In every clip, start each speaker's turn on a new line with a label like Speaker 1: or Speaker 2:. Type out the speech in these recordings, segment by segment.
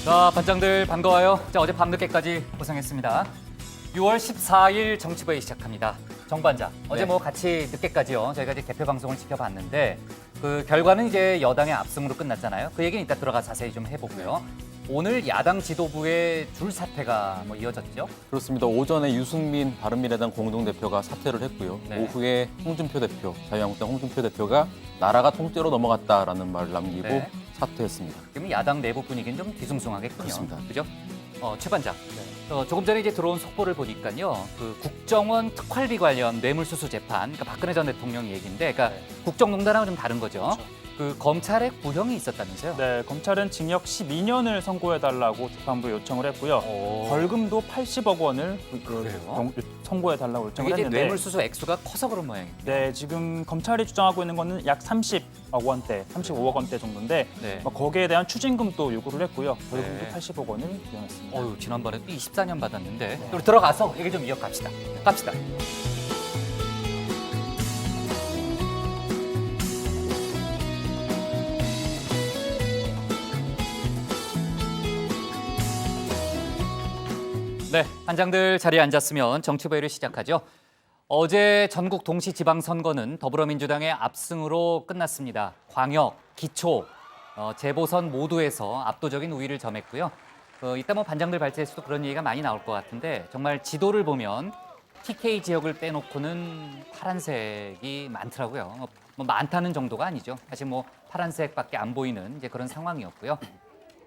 Speaker 1: 자, 반장들 반가워요. 자, 어제 밤늦게까지 고생했습니다. 6월 14일 정치부회 시작합니다. 정 반장, 어제 뭐 같이 늦게까지요. 저희가 이제 개표 방송을 지켜봤는데 그 결과는 이제 여당의 압승으로 끝났잖아요. 그 얘기는 이따 들어가 자세히 좀 해보고요. 오늘 야당 지도부의 줄 사퇴가 뭐 이어졌죠?
Speaker 2: 그렇습니다. 오전에 유승민 바른미래당 공동대표가 사퇴를 했고요.
Speaker 1: 네.
Speaker 2: 오후에 홍준표 대표, 자유한국당 홍준표 대표가 나라가 통째로 넘어갔다라는 말을 남기고
Speaker 1: 네.
Speaker 2: 사퇴했습니다.
Speaker 1: 지금 야당 내부 분위기는 좀 뒤숭숭하겠군요.
Speaker 2: 그렇습니다.
Speaker 1: 그죠? 최 반장. 조금 전에 이제 들어온 속보를 보니까요. 그 국정원 특활비 관련 뇌물수수 재판, 그러니까 박근혜 전 대통령 얘기인데, 그러니까 국정농단하고 좀 다른 거죠.
Speaker 3: 그렇죠.
Speaker 1: 그 검찰의 구형이 있었다면서요?
Speaker 3: 네, 검찰은 징역 12년을 선고해달라고 재판부에 요청을 했고요.
Speaker 1: 오.
Speaker 3: 벌금도 80억 원을
Speaker 1: 그래요?
Speaker 3: 선고해달라고
Speaker 1: 이게
Speaker 3: 요청을
Speaker 1: 이제
Speaker 3: 했는데
Speaker 1: 뇌물수수 액수가 커서 그런 모양입니다.
Speaker 3: 네, 지금 검찰이 주장하고 있는 거는 약 30억 원대, 35억 원대 정도인데
Speaker 1: 네.
Speaker 3: 거기에 대한 추징금도 요구를 했고요. 벌금도
Speaker 1: 네.
Speaker 3: 80억 원을 부여했습니다.
Speaker 1: 어유 지난번에 또 24년 받았는데
Speaker 3: 네.
Speaker 1: 우리 들어가서 얘기 좀 이어갑시다. 갑시다. 네, 반장들 자리에 앉았으면 정치부회를 시작하죠. 어제 전국 동시지방선거는 더불어민주당의 압승으로 끝났습니다. 광역, 기초, 재보선 모두에서 압도적인 우위를 점했고요. 이따 뭐 반장들 발제에서도 그런 얘기가 많이 나올 것 같은데 정말 지도를 보면 TK 지역을 빼놓고는 파란색이 많더라고요. 뭐 많다는 정도가 아니죠. 사실 뭐 파란색밖에 안 보이는 이제 그런 상황이었고요.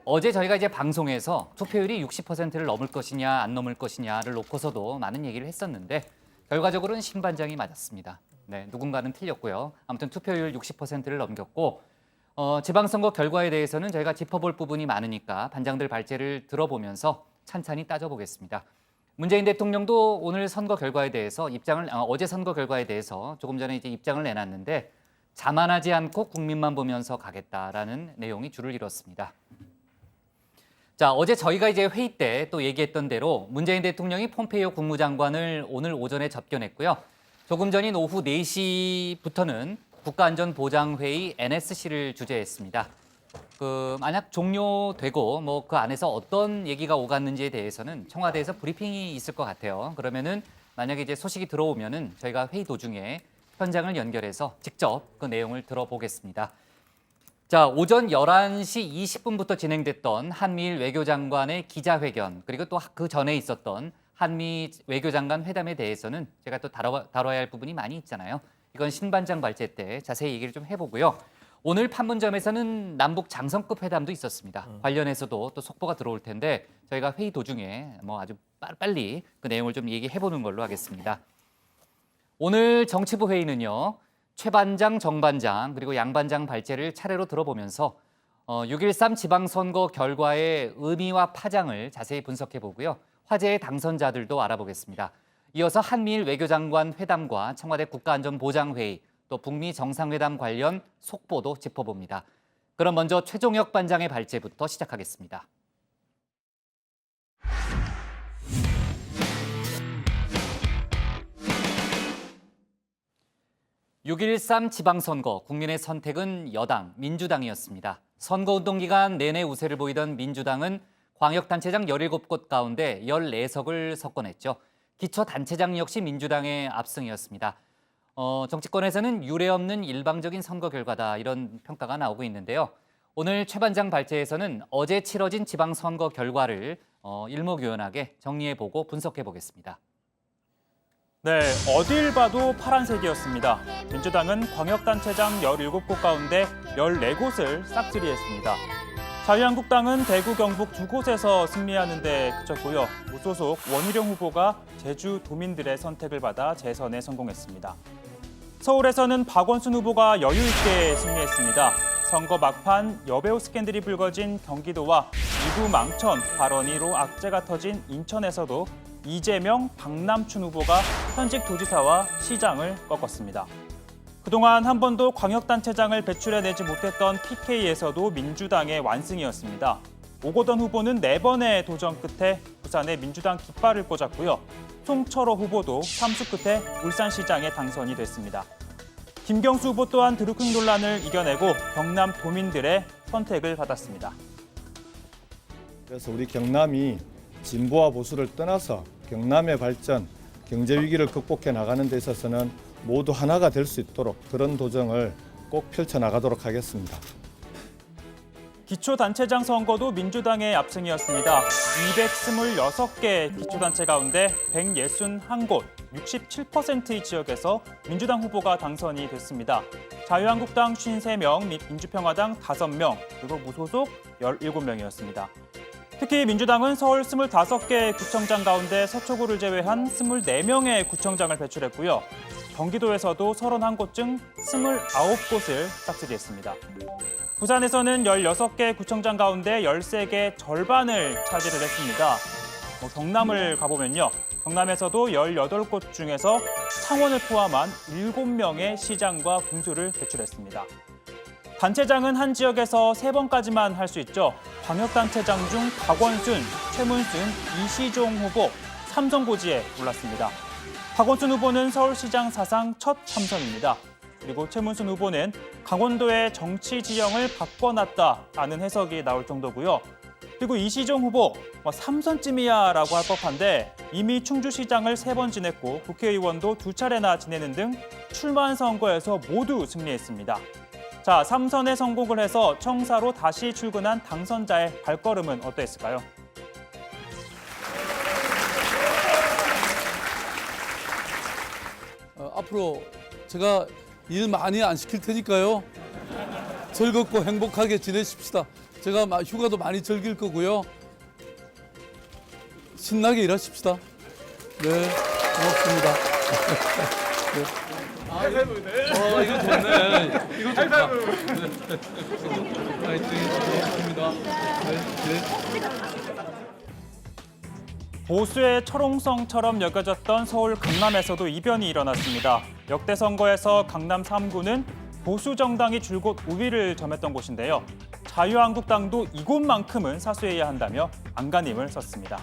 Speaker 1: 어제 저희가 이제 방송에서 투표율이 60%를 넘을 것이냐 안 넘을 것이냐를 놓고서도 많은 얘기를 했었는데 결과적으로는 신반장이 맞았습니다. 네, 누군가는 틀렸고요. 아무튼 투표율 60%를 넘겼고 지방선거 결과에 대해서는 저희가 짚어볼 부분이 많으니까 반장들 발제를 들어보면서 찬찬히 따져보겠습니다. 문재인 대통령도 오늘 선거 결과에 대해서 어제 선거 결과에 대해서 조금 전에 이제 입장을 내놨는데 자만하지 않고 국민만 보면서 가겠다라는 내용이 줄을 이뤘습니다. 자, 어제 저희가 이제 회의 때 또 얘기했던 대로 문재인 대통령이 폼페이오 국무장관을 오늘 오전에 접견했고요. 조금 전인 오후 4시부터는 국가안전보장회의 NSC를 주재했습니다. 만약 종료되고 뭐 그 안에서 어떤 얘기가 오갔는지에 대해서는 청와대에서 브리핑이 있을 것 같아요. 그러면은 만약에 이제 소식이 들어오면은 저희가 회의 도중에 현장을 연결해서 직접 그 내용을 들어보겠습니다. 자, 오전 11시 20분부터 진행됐던 한미일 외교장관의 기자회견, 그리고 또 그 전에 있었던 한미 외교장관 회담에 대해서는 제가 또 다뤄야 할 부분이 많이 있잖아요. 이건 신반장 발제 때 자세히 얘기를 좀 해보고요. 오늘 판문점에서는 남북 장성급 회담도 있었습니다. 관련해서도 또 속보가 들어올 텐데 저희가 회의 도중에 뭐 아주 빨리 그 내용을 좀 얘기해보는 걸로 하겠습니다. 오늘 정치부 회의는요. 최 반장, 정 반장, 그리고 양 반장 발제를 차례로 들어보면서 6.13 지방선거 결과의 의미와 파장을 자세히 분석해 보고요. 화제의 당선자들도 알아보겠습니다. 이어서 한미일 외교장관 회담과 청와대 국가안전보장회의, 또 북미 정상회담 관련 속보도 짚어봅니다. 그럼 먼저 최종혁 반장의 발제부터 시작하겠습니다. 6.13 지방선거, 국민의 선택은 여당, 민주당이었습니다. 선거운동 기간 내내 우세를 보이던 민주당은 광역단체장 17곳 가운데 14석을 석권했죠. 기초단체장 역시 민주당의 압승이었습니다. 정치권에서는 유례없는 일방적인 선거 결과다, 이런 평가가 나오고 있는데요. 오늘 최 반장 발제에서는 어제 치러진 지방선거 결과를 일목요연하게 정리해보고 분석해보겠습니다.
Speaker 3: 네, 어딜 봐도 파란색이었습니다. 민주당은 광역단체장 17곳 가운데 14곳을 싹쓸이했습니다. 자유한국당은 대구, 경북 2곳에서 승리하는 데 그쳤고요. 무소속 원희룡 후보가 제주 도민들의 선택을 받아 재선에 성공했습니다. 서울에서는 박원순 후보가 여유 있게 승리했습니다. 선거 막판 여배우 스캔들이 불거진 경기도와 이구 망천 발언이로 악재가 터진 인천에서도 이재명, 박남춘 후보가 현직 도지사와 시장을 꺾었습니다. 그동안 한 번도 광역단체장을 배출해내지 못했던 PK에서도 민주당의 완승이었습니다. 오거돈 후보는 4번의 도전 끝에 부산에 민주당 깃발을 꽂았고요. 송철호 후보도 참수 끝에 울산시장에 당선이 됐습니다. 김경수 후보 또한 드루킹 논란을 이겨내고 경남 도민들의 선택을 받았습니다.
Speaker 4: 그래서 우리 경남이 진보와 보수를 떠나서 경남의 발전, 경제 위기를 극복해 나가는 데 있어서는 모두 하나가 될 수 있도록 그런 도전을 꼭 펼쳐 나가도록 하겠습니다.
Speaker 3: 기초단체장 선거도 민주당의 압승이었습니다. 226개 기초단체 가운데 161곳, 67%의 지역에서 민주당 후보가 당선이 됐습니다. 자유한국당 53명 및 민주평화당 5명, 그리고 무소속 17명이었습니다. 특히 민주당은 서울 25개 구청장 가운데 서초구를 제외한 24명의 구청장을 배출했고요. 경기도에서도 31곳 중 29곳을 싹쓸이했습니다. 부산에서는 16개 구청장 가운데 13개 절반을 차지를 했습니다. 경남을 가보면요. 경남에서도 18곳 중에서 창원을 포함한 7명의 시장과 군수를 배출했습니다. 단체장은 한 지역에서 3번까지만 할 수 있죠. 광역단체장 중 박원순, 최문순, 이시종 후보 3선고지에 올랐습니다. 박원순 후보는 서울시장 사상 첫 참선입니다. 그리고 최문순 후보는 강원도의 정치 지형을 바꿔놨다라는 해석이 나올 정도고요. 그리고 이시종 후보 3선쯤이야라고 할 법한데 이미 충주시장을 3번 지냈고 국회의원도 2차례나 지내는 등 출마한 선거에서 모두 승리했습니다. 자, 3선에 성공을 해서 청사로 다시 출근한 당선자의 발걸음은 어떠했을까요?
Speaker 5: 앞으로 제가 일 많이 안 시킬 테니까요. 즐겁고 행복하게 지내십시다. 제가 휴가도 많이 즐길 거고요. 신나게 일하십시다. 네, 고맙습니다. 네. 이거 좋네. 이거 좋다. 파이팅. 고맙습니다. 네.
Speaker 3: 보수의 철옹성처럼 여겨졌던 서울 강남에서도 이변이 일어났습니다. 역대 선거에서 강남 3구는 보수 정당이 줄곧 우위를 점했던 곳인데요. 자유한국당도 이곳만큼은 사수해야 한다며 안간힘을 썼습니다.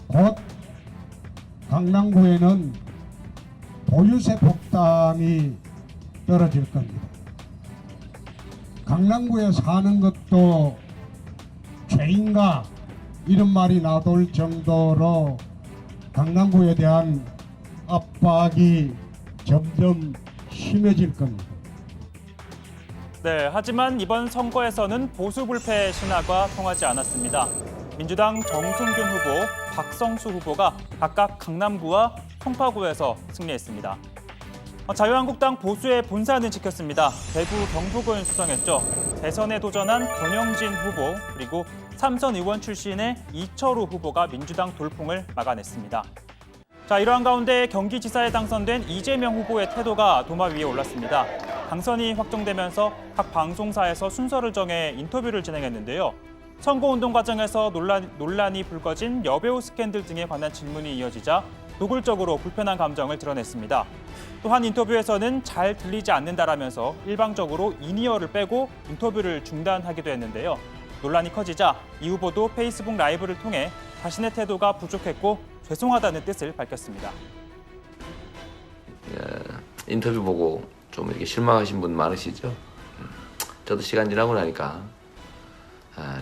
Speaker 6: 곧 강남구에는 보유세 폭탄이 떨어질 겁니다. 강남구에 사는 것도 죄인가 이런 말이 나돌 정도로 강남구에 대한 압박이 점점 심해질 겁니다.
Speaker 3: 네, 하지만 이번 선거에서는 보수 불패 신화가 통하지 않았습니다. 민주당 정순균 후보, 박성수 후보가 각각 강남구와 송파구에서 승리했습니다. 자유한국당 보수의 본사는 지켰습니다. 대구, 경북은 수성했죠. 대선에 도전한 권영진 후보, 그리고 3선 의원 출신의 이철우 후보가 민주당 돌풍을 막아냈습니다. 자, 이러한 가운데 경기지사에 당선된 이재명 후보의 태도가 도마 위에 올랐습니다. 당선이 확정되면서 각 방송사에서 순서를 정해 인터뷰를 진행했는데요. 선거운동 과정에서 논란이 불거진 여배우 스캔들 등에 관한 질문이 이어지자 노골적으로 불편한 감정을 드러냈습니다. 또한 인터뷰에서는 잘 들리지 않는다라면서 일방적으로 인이어를 빼고 인터뷰를 중단하기도 했는데요. 논란이 커지자 이 후보도 페이스북 라이브를 통해 자신의 태도가 부족했고 죄송하다는 뜻을 밝혔습니다.
Speaker 7: 인터뷰 보고 좀 이렇게 실망하신 분 많으시죠? 저도 시간 지나고 나니까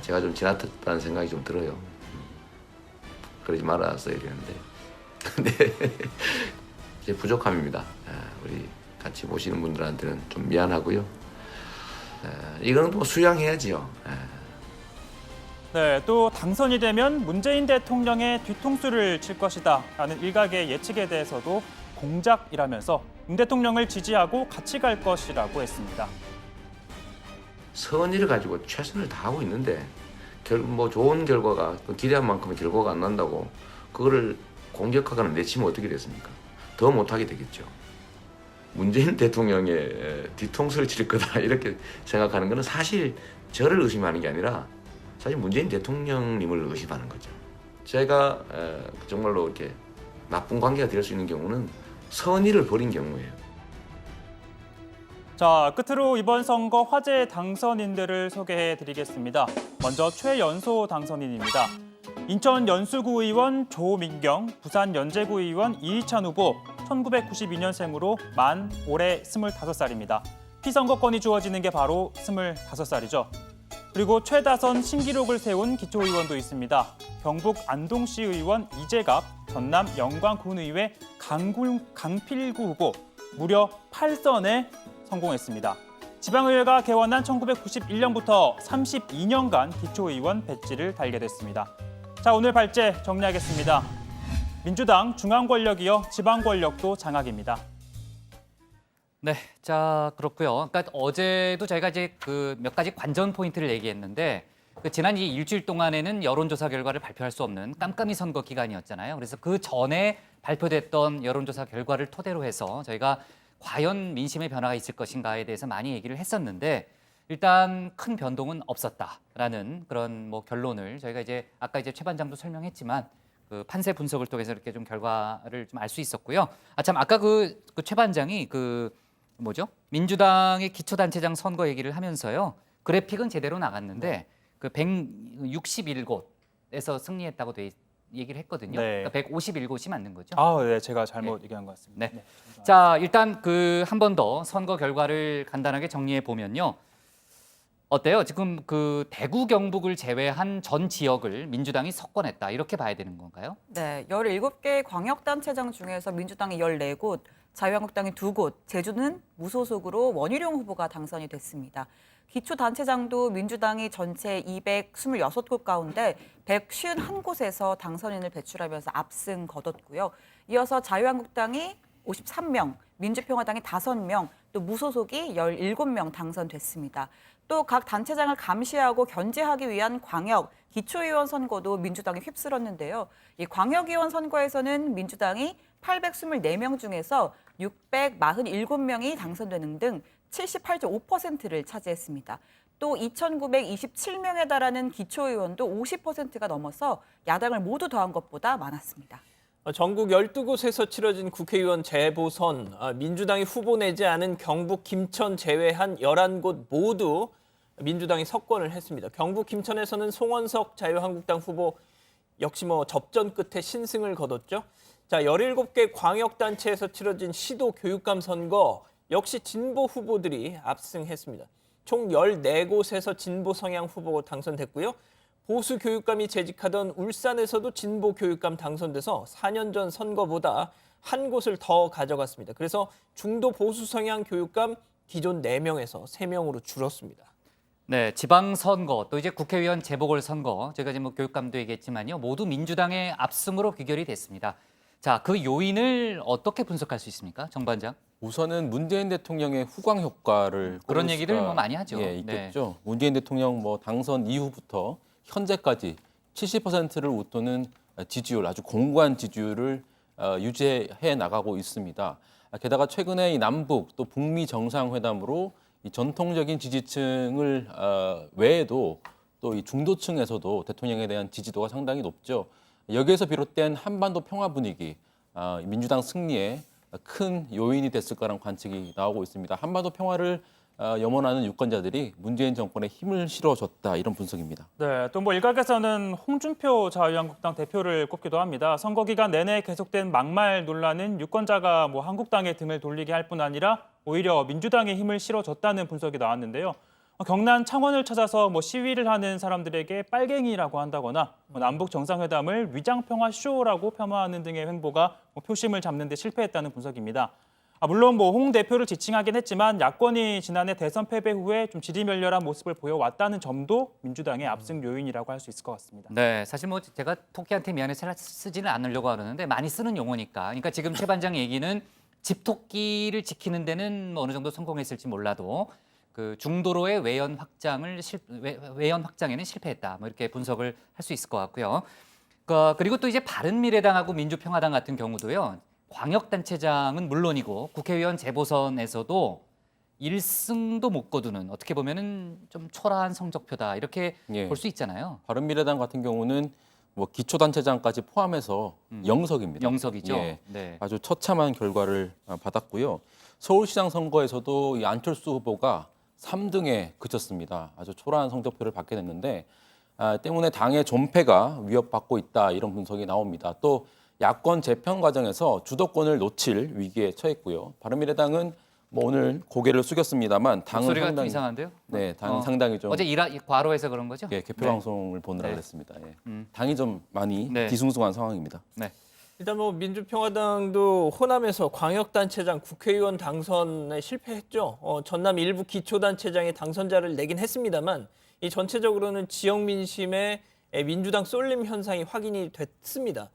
Speaker 7: 제가 좀 지나쳤다는 생각이 좀 들어요. 그러지 말았어야 되는데. 근데 제 부족함입니다. 우리 같이 보시는 분들한테는 좀 미안하고요. 이거는 또 수양해야지요.
Speaker 3: 네, 또 당선이 되면 문재인 대통령의 뒤통수를 칠 것이다라는 일각의 예측에 대해서도 공작이라면서 문 대통령을 지지하고 같이 갈 것이라고 했습니다.
Speaker 7: 선의를 가지고 최선을 다하고 있는데 뭐 좋은 결과가 기대한 만큼의 결과가 안 난다고 그거를 공격하거나 내치면 어떻게 됐습니까? 더 못하게 되겠죠. 문재인 대통령의 뒤통수를 칠 거다 이렇게 생각하는 것은 사실 저를 의심하는 게 아니라 사실 문재인 대통령님을 의심하는 거죠. 제가 정말로 이렇게 나쁜 관계가 될 수 있는 경우는 선의를 버린 경우예요.
Speaker 3: 자, 끝으로 이번 선거 화제 당선인들을 소개해드리겠습니다. 먼저 최연소 당선인입니다. 인천 연수구 의원 조민경, 부산 연제구 의원 이희찬 후보, 1992년생으로 올해 25살입니다. 피선거권이 주어지는 게 바로 25살이죠. 그리고 최다선 신기록을 세운 기초의원도 있습니다. 경북 안동시 의원 이재갑, 전남 영광군의회 강필구 후보 무려 8선에 성공했습니다. 지방의회가 개원한 1991년부터 32년간 기초의원 배지를 달게 됐습니다. 자, 오늘 발제 정리하겠습니다. 민주당 중앙 권력이어 지방 권력도 장악입니다.
Speaker 1: 네, 자 그렇고요. 그러니까 어제도 저희가 이제 그 몇 가지 관전 포인트를 얘기했는데 지난 이 일주일 동안에는 여론조사 결과를 발표할 수 없는 깜깜이 선거 기간이었잖아요. 그래서 그 전에 발표됐던 여론조사 결과를 토대로 해서 저희가 과연 민심의 변화가 있을 것인가에 대해서 많이 얘기를 했었는데 일단 큰 변동은 없었다라는 그런 뭐 결론을 저희가 이제 아까 이제 최 반장도 설명했지만 그 판세 분석을 통해서 이렇게 좀 결과를 좀 알 수 있었고요. 참 아까 최 반장이 민주당의 기초단체장 선거 얘기를 하면서요. 그래픽은 제대로 나갔는데 그 161곳에서 승리했다고 얘기를 했거든요.
Speaker 3: 네.
Speaker 1: 그러니까 151곳이 맞는 거죠.
Speaker 3: 네, 제가 잘못 얘기한 것 같습니다.
Speaker 1: 네. 자, 일단 한 번 더 선거 결과를 간단하게 정리해 보면요. 어때요? 지금 그 대구 경북을 제외한 전 지역을 민주당이 석권했다. 이렇게 봐야 되는 건가요?
Speaker 8: 네, 17개 광역단체장 중에서 민주당이 14곳, 자유한국당이 2곳, 제주는 무소속으로 원희룡 후보가 당선이 됐습니다. 기초단체장도 민주당이 전체 226곳 가운데 151곳에서 당선인을 배출하면서 압승 거뒀고요. 이어서 자유한국당이 53명, 민주평화당이 5명, 또 무소속이 17명 당선됐습니다. 또 각 단체장을 감시하고 견제하기 위한 광역, 기초의원 선거도 민주당이 휩쓸었는데요. 이 광역의원 선거에서는 민주당이 824명 중에서 647명이 당선되는 등 78.5%를 차지했습니다. 또 2,927명에 달하는 기초의원도 50%가 넘어서 야당을 모두 더한 것보다 많았습니다.
Speaker 9: 전국 12곳에서 치러진 국회의원 재보선, 민주당이 후보 내지 않은 경북 김천 제외한 11곳 모두 민주당이 석권을 했습니다. 경북 김천에서는 송원석 자유한국당 후보 역시 접전 끝에 신승을 거뒀죠. 자, 17개 광역단체에서 치러진 시도 교육감 선거 역시 진보 후보들이 압승했습니다. 총 14곳에서 진보 성향 후보가 당선됐고요. 보수 교육감이 재직하던 울산에서도 진보 교육감 당선돼서 4년 전 선거보다 한 곳을 더 가져갔습니다. 그래서 중도 보수 성향 교육감 기존 4명에서 3명으로 줄었습니다.
Speaker 1: 네, 지방선거 또 이제 국회의원 재보궐선거 저희가 지금 교육감도 얘기했지만요. 모두 민주당의 압승으로 귀결이 됐습니다. 자, 그 요인을 어떻게 분석할 수 있습니까? 정 반장.
Speaker 2: 우선은 문재인 대통령의 후광 효과를
Speaker 1: 그런
Speaker 2: 꼽을
Speaker 1: 얘기를
Speaker 2: 수가
Speaker 1: 많이 하죠.
Speaker 2: 있겠죠. 문재인 대통령 당선 이후부터 현재까지 70%를 웃도는 지지율, 아주 공고한 지지율을 유지해 나가고 있습니다. 게다가 최근에 이 남북 또 북미 정상회담으로 이 전통적인 지지층을 외에도 또 이 중도층에서도 대통령에 대한 지지도가 상당히 높죠. 여기에서 비롯된 한반도 평화 분위기, 민주당 승리에 큰 요인이 됐을 거라는 관측이 나오고 있습니다. 한반도 평화를 염원하는 유권자들이 문재인 정권에 힘을 실어줬다 이런 분석입니다.
Speaker 3: 네, 또 일각에서는 홍준표 자유한국당 대표를 꼽기도 합니다. 선거 기간 내내 계속된 막말 논란은 유권자가 한국당에 등을 돌리게 할 뿐 아니라 오히려 민주당에 힘을 실어줬다는 분석이 나왔는데요. 경남 창원을 찾아서 시위를 하는 사람들에게 빨갱이라고 한다거나 남북 정상회담을 위장평화 쇼라고 폄하하는 등의 행보가 표심을 잡는 데 실패했다는 분석입니다. 물론 홍 대표를 지칭하긴 했지만 야권이 지난해 대선 패배 후에 좀 지리멸렬한 모습을 보여왔다는 점도 민주당의 압승 요인이라고 할 수 있을 것 같습니다.
Speaker 1: 네, 사실 제가 토끼한테 미안해 쓰지는 않으려고 하는데 많이 쓰는 용어니까. 그러니까 지금 최 반장 얘기는 집토끼를 지키는 데는 어느 정도 성공했을지 몰라도 그 중도로의 외연 확장에는 실패했다. 이렇게 분석을 할 수 있을 것 같고요. 그리고 또 이제 바른미래당하고 민주평화당 같은 경우도요. 광역단체장은 물론이고 국회의원 재보선에서도 1승도 못 거두는 어떻게 보면은 좀 초라한 성적표다 이렇게 볼 수 있잖아요.
Speaker 2: 바른미래당 같은 경우는 기초단체장까지 포함해서 영석입니다.
Speaker 1: 영석이죠.
Speaker 2: 예,
Speaker 1: 네.
Speaker 2: 아주 처참한 결과를 받았고요. 서울시장 선거에서도 이 안철수 후보가 3등에 그쳤습니다. 아주 초라한 성적표를 받게 됐는데 때문에 당의 존폐가 위협받고 있다 이런 분석이 나옵니다. 또 야권 재편 과정에서 주도권을 놓칠 위기에 처했고요. 바른미래당은 뭐 오늘 고개를 숙였습니다만 당은
Speaker 1: 목소리가 좀
Speaker 2: 상당히
Speaker 1: 이상한데요?
Speaker 2: 네, 당은 상당히 좀
Speaker 1: 어제 과로해서 그런 거죠?
Speaker 2: 예, 개표
Speaker 1: 네.
Speaker 2: 방송을 보느라
Speaker 1: 네.
Speaker 2: 그랬습니다. 예. 당이 좀 많이
Speaker 1: 네.
Speaker 2: 뒤숭숭한 상황입니다.
Speaker 1: 네.
Speaker 9: 일단 뭐 민주평화당도 호남에서 광역단체장 국회의원 당선에 실패했죠. 전남 일부 기초단체장의 당선자를 내긴 했습니다만 이 전체적으로는 지역 민심의 민주당 쏠림 현상이 확인이 됐습니다.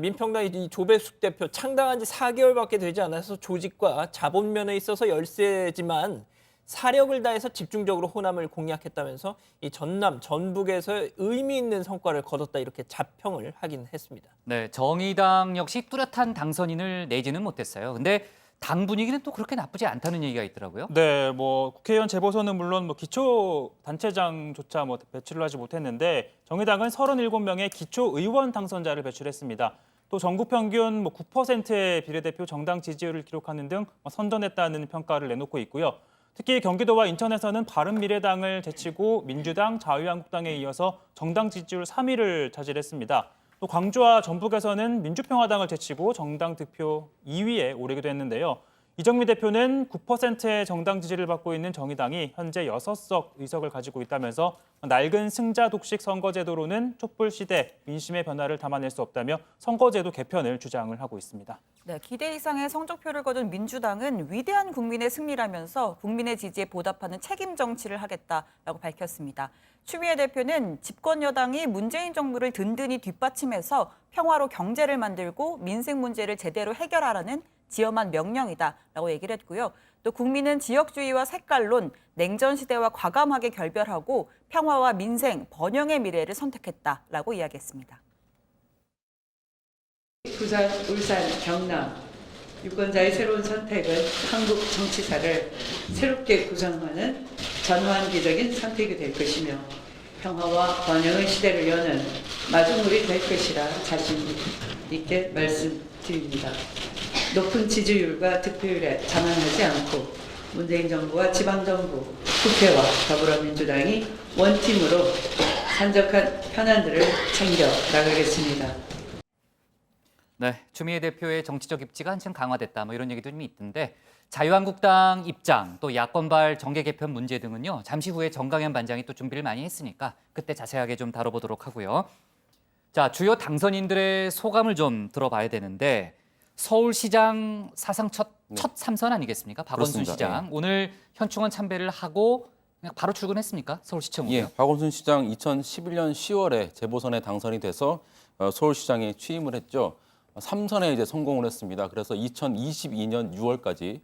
Speaker 9: 민평당의 이 조배숙 대표 창당한 지 4개월밖에 되지 않아서 조직과 자본면에 있어서 열세지만 사력을 다해서 집중적으로 호남을 공략했다면서 이 전남, 전북에서 의미 있는 성과를 거뒀다 이렇게 자평을 하긴 했습니다.
Speaker 1: 네, 정의당 역시 뚜렷한 당선인을 내지는 못했어요. 근데 당 분위기는 또 그렇게 나쁘지 않다는 얘기가 있더라고요.
Speaker 3: 네, 뭐 국회의원 재보선은 물론 뭐 기초 단체장조차 뭐 배출을 하지 못했는데 정의당은 37명의 기초 의원 당선자를 배출했습니다. 또 전국 평균 뭐 9%의 비례대표 정당 지지율을 기록하는 등 선전했다는 평가를 내놓고 있고요. 특히 경기도와 인천에서는 바른미래당을 제치고 민주당, 자유한국당에 이어서 정당 지지율 3위를 차지했습니다. 또 광주와 전북에서는 민주평화당을 제치고 정당 득표 2위에 오르기도 했는데요. 이정미 대표는 9%의 정당 지지를 받고 있는 정의당이 현재 6석 의석을 가지고 있다면서 낡은 승자 독식 선거제도로는 촛불 시대 민심의 변화를 담아낼 수 없다며 선거제도 개편을 주장을 하고 있습니다.
Speaker 8: 네, 기대 이상의 성적표를 거둔 민주당은 위대한 국민의 승리라면서 국민의 지지에 보답하는 책임 정치를 하겠다라고 밝혔습니다. 추미애 대표는 집권 여당이 문재인 정부를 든든히 뒷받침해서 평화로 경제를 만들고 민생 문제를 제대로 해결하라는 지엄한 명령이다라고 얘기를 했고요. 또 국민은 지역주의와 색깔론, 냉전 시대와 과감하게 결별하고 평화와 민생, 번영의 미래를 선택했다라고 이야기했습니다.
Speaker 10: 부산, 울산, 경남 유권자의 새로운 선택은 한국 정치사를 새롭게 구성하는 전환기적인 선택이 될 것이며 평화와 번영의 시대를 여는 마중물이 될 것이라 자신 있게 말씀드립니다. 높은 지지율과 득표율에 자만하지 않고 문재인 정부와 지방정부, 국회와 더불어민주당이 원팀으로 산적한 현안들을 챙겨 나가겠습니다.
Speaker 1: 네, 추미애 대표의 정치적 입지가 한층 강화됐다 뭐 이런 얘기도 좀 있던데 자유한국당 입장 또 야권발 정계 개편 문제 등은요. 잠시 후에 정강현 반장이 또 준비를 많이 했으니까 그때 자세하게 좀 다뤄보도록 하고요. 자, 주요 당선인들의 소감을 좀 들어봐야 되는데 서울시장 사상 첫 3선 아니겠습니까? 박원순
Speaker 2: 그렇습니다.
Speaker 1: 시장. 오늘 현충원 참배를 하고 그냥 바로 출근했습니까? 서울시청으로요?
Speaker 2: 예, 박원순 시장 2011년 10월에 재보선에 당선이 돼서 서울시장에 취임을 했죠. 3선에 이제 성공을 했습니다. 그래서 2022년 6월까지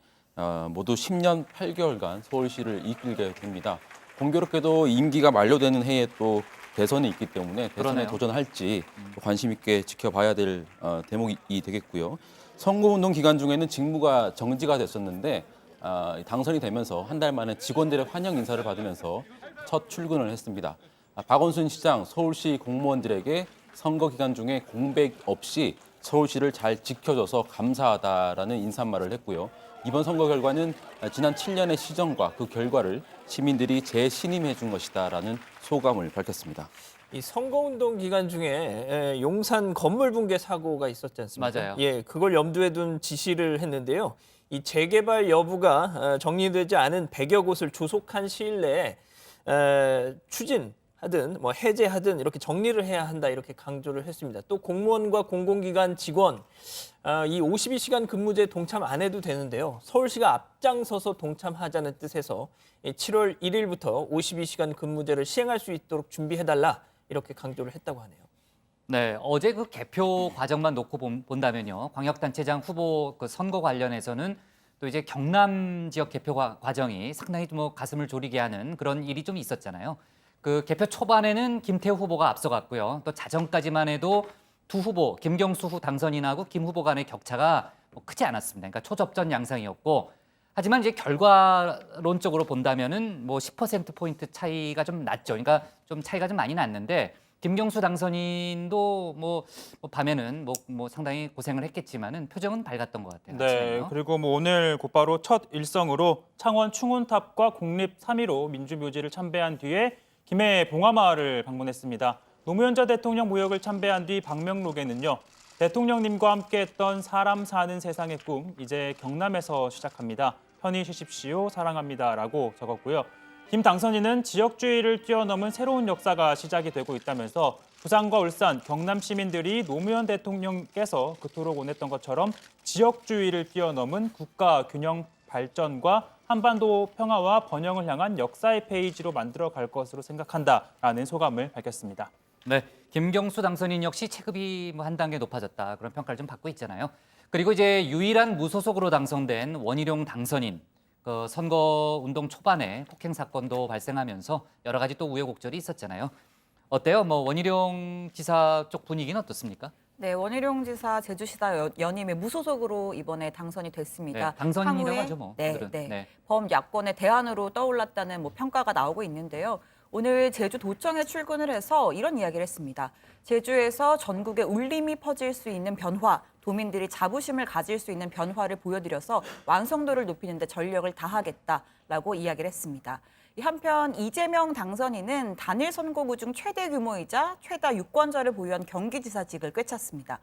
Speaker 2: 모두 10년 8개월간 서울시를 이끌게 됩니다. 공교롭게도 임기가 만료되는 해에 또 대선이 있기 때문에 대선에
Speaker 1: 그러네요.
Speaker 2: 도전할지 관심 있게 지켜봐야 될 대목이 되겠고요. 선거운동 기간 중에는 직무가 정지가 됐었는데 당선이 되면서 한 달 만에 직원들의 환영 인사를 받으면서 첫 출근을 했습니다. 박원순 시장 서울시 공무원들에게 선거 기간 중에 공백 없이 서울시를 잘 지켜줘서 감사하다라는 인사말을 했고요. 이번 선거 결과는 지난 7년의 시정과 그 결과를 시민들이 재신임해 준 것이다라는 소감을 밝혔습니다.
Speaker 9: 이 선거운동 기간 중에 용산 건물 붕괴 사고가 있었지 않습니까?
Speaker 1: 맞아요.
Speaker 9: 예, 그걸 염두에 둔 지시를 했는데요. 이 재개발 여부가 정리되지 않은 100여 곳을 조속한 시일 내에 추진하든 뭐 해제하든 이렇게 정리를 해야 한다 이렇게 강조를 했습니다. 또 공무원과 공공기관 직원 이 52시간 근무제에 동참 안 해도 되는데요. 서울시가 앞장서서 동참하자는 뜻에서 7월 1일부터 52시간 근무제를 시행할 수 있도록 준비해달라 이렇게 강조를 했다고 하네요.
Speaker 1: 네, 어제 그 개표 과정만 놓고 본다면요. 광역단체장 후보 그 선거 관련해서는 또 이제 경남 지역 개표 과정이 상당히 뭐 가슴을 졸이게 하는 그런 일이 좀 있었잖아요. 그 개표 초반에는 김태우 후보가 앞서갔고요. 또 자정까지만 해도 두 후보, 김경수 후 당선인하고 김 후보 간의 격차가 뭐 크지 않았습니다. 그러니까 초접전 양상이었고, 하지만 이제 결과론적으로 본다면은 뭐 10%포인트 차이가 좀 났죠. 그러니까 좀 차이가 좀 많이 났는데, 김경수 당선인도 뭐 밤에는 뭐 상당히 고생을 했겠지만은 표정은 밝았던 것 같아요.
Speaker 3: 네,
Speaker 1: 아침에요.
Speaker 3: 그리고 뭐 오늘 곧바로 첫 일성으로 창원 충운탑과 국립 3.15 민주묘지를 참배한 뒤에 김해 봉화마을을 방문했습니다. 노무현 전 대통령 무역을 참배한 뒤 방명록에는요. 대통령님과 함께했던 사람 사는 세상의 꿈, 이제 경남에서 시작합니다. 편히 쉬십시오. 사랑합니다라고 적었고요. 김 당선인은 지역주의를 뛰어넘은 새로운 역사가 시작이 되고 있다면서 부산과 울산, 경남 시민들이 노무현 대통령께서 그토록 원했던 것처럼 지역주의를 뛰어넘은 국가 균형 발전과 한반도 평화와 번영을 향한 역사의 페이지로 만들어갈 것으로 생각한다라는 소감을 밝혔습니다.
Speaker 1: 네, 김경수 당선인 역시 체급이 한 단계 높아졌다 그런 평가를 좀 받고 있잖아요. 그리고 이제 유일한 무소속으로 당선된 원희룡 당선인 그 선거 운동 초반에 폭행 사건도 발생하면서 여러 가지 또 우여곡절이 있었잖아요. 어때요? 뭐 원희룡 지사 쪽 분위기는 어떻습니까?
Speaker 8: 네, 원희룡 지사 제주시사 연임에 무소속으로 이번에 당선이 됐습니다.
Speaker 1: 네, 당선인이라고
Speaker 8: 향후에
Speaker 1: 하죠, 뭐.
Speaker 8: 네,
Speaker 1: 오늘은.
Speaker 8: 네.
Speaker 1: 네.
Speaker 8: 범야권의 대안으로 떠올랐다는 평가가 나오고 있는데요. 오늘 제주도청에 출근을 해서 이런 이야기를 했습니다. 제주에서 전국에 울림이 퍼질 수 있는 변화, 도민들이 자부심을 가질 수 있는 변화를 보여드려서 완성도를 높이는 데 전력을 다하겠다라고 이야기를 했습니다. 한편 이재명 당선인은 단일 선거구 중 최대 규모이자 최다 유권자를 보유한 경기지사직을 꿰찼습니다.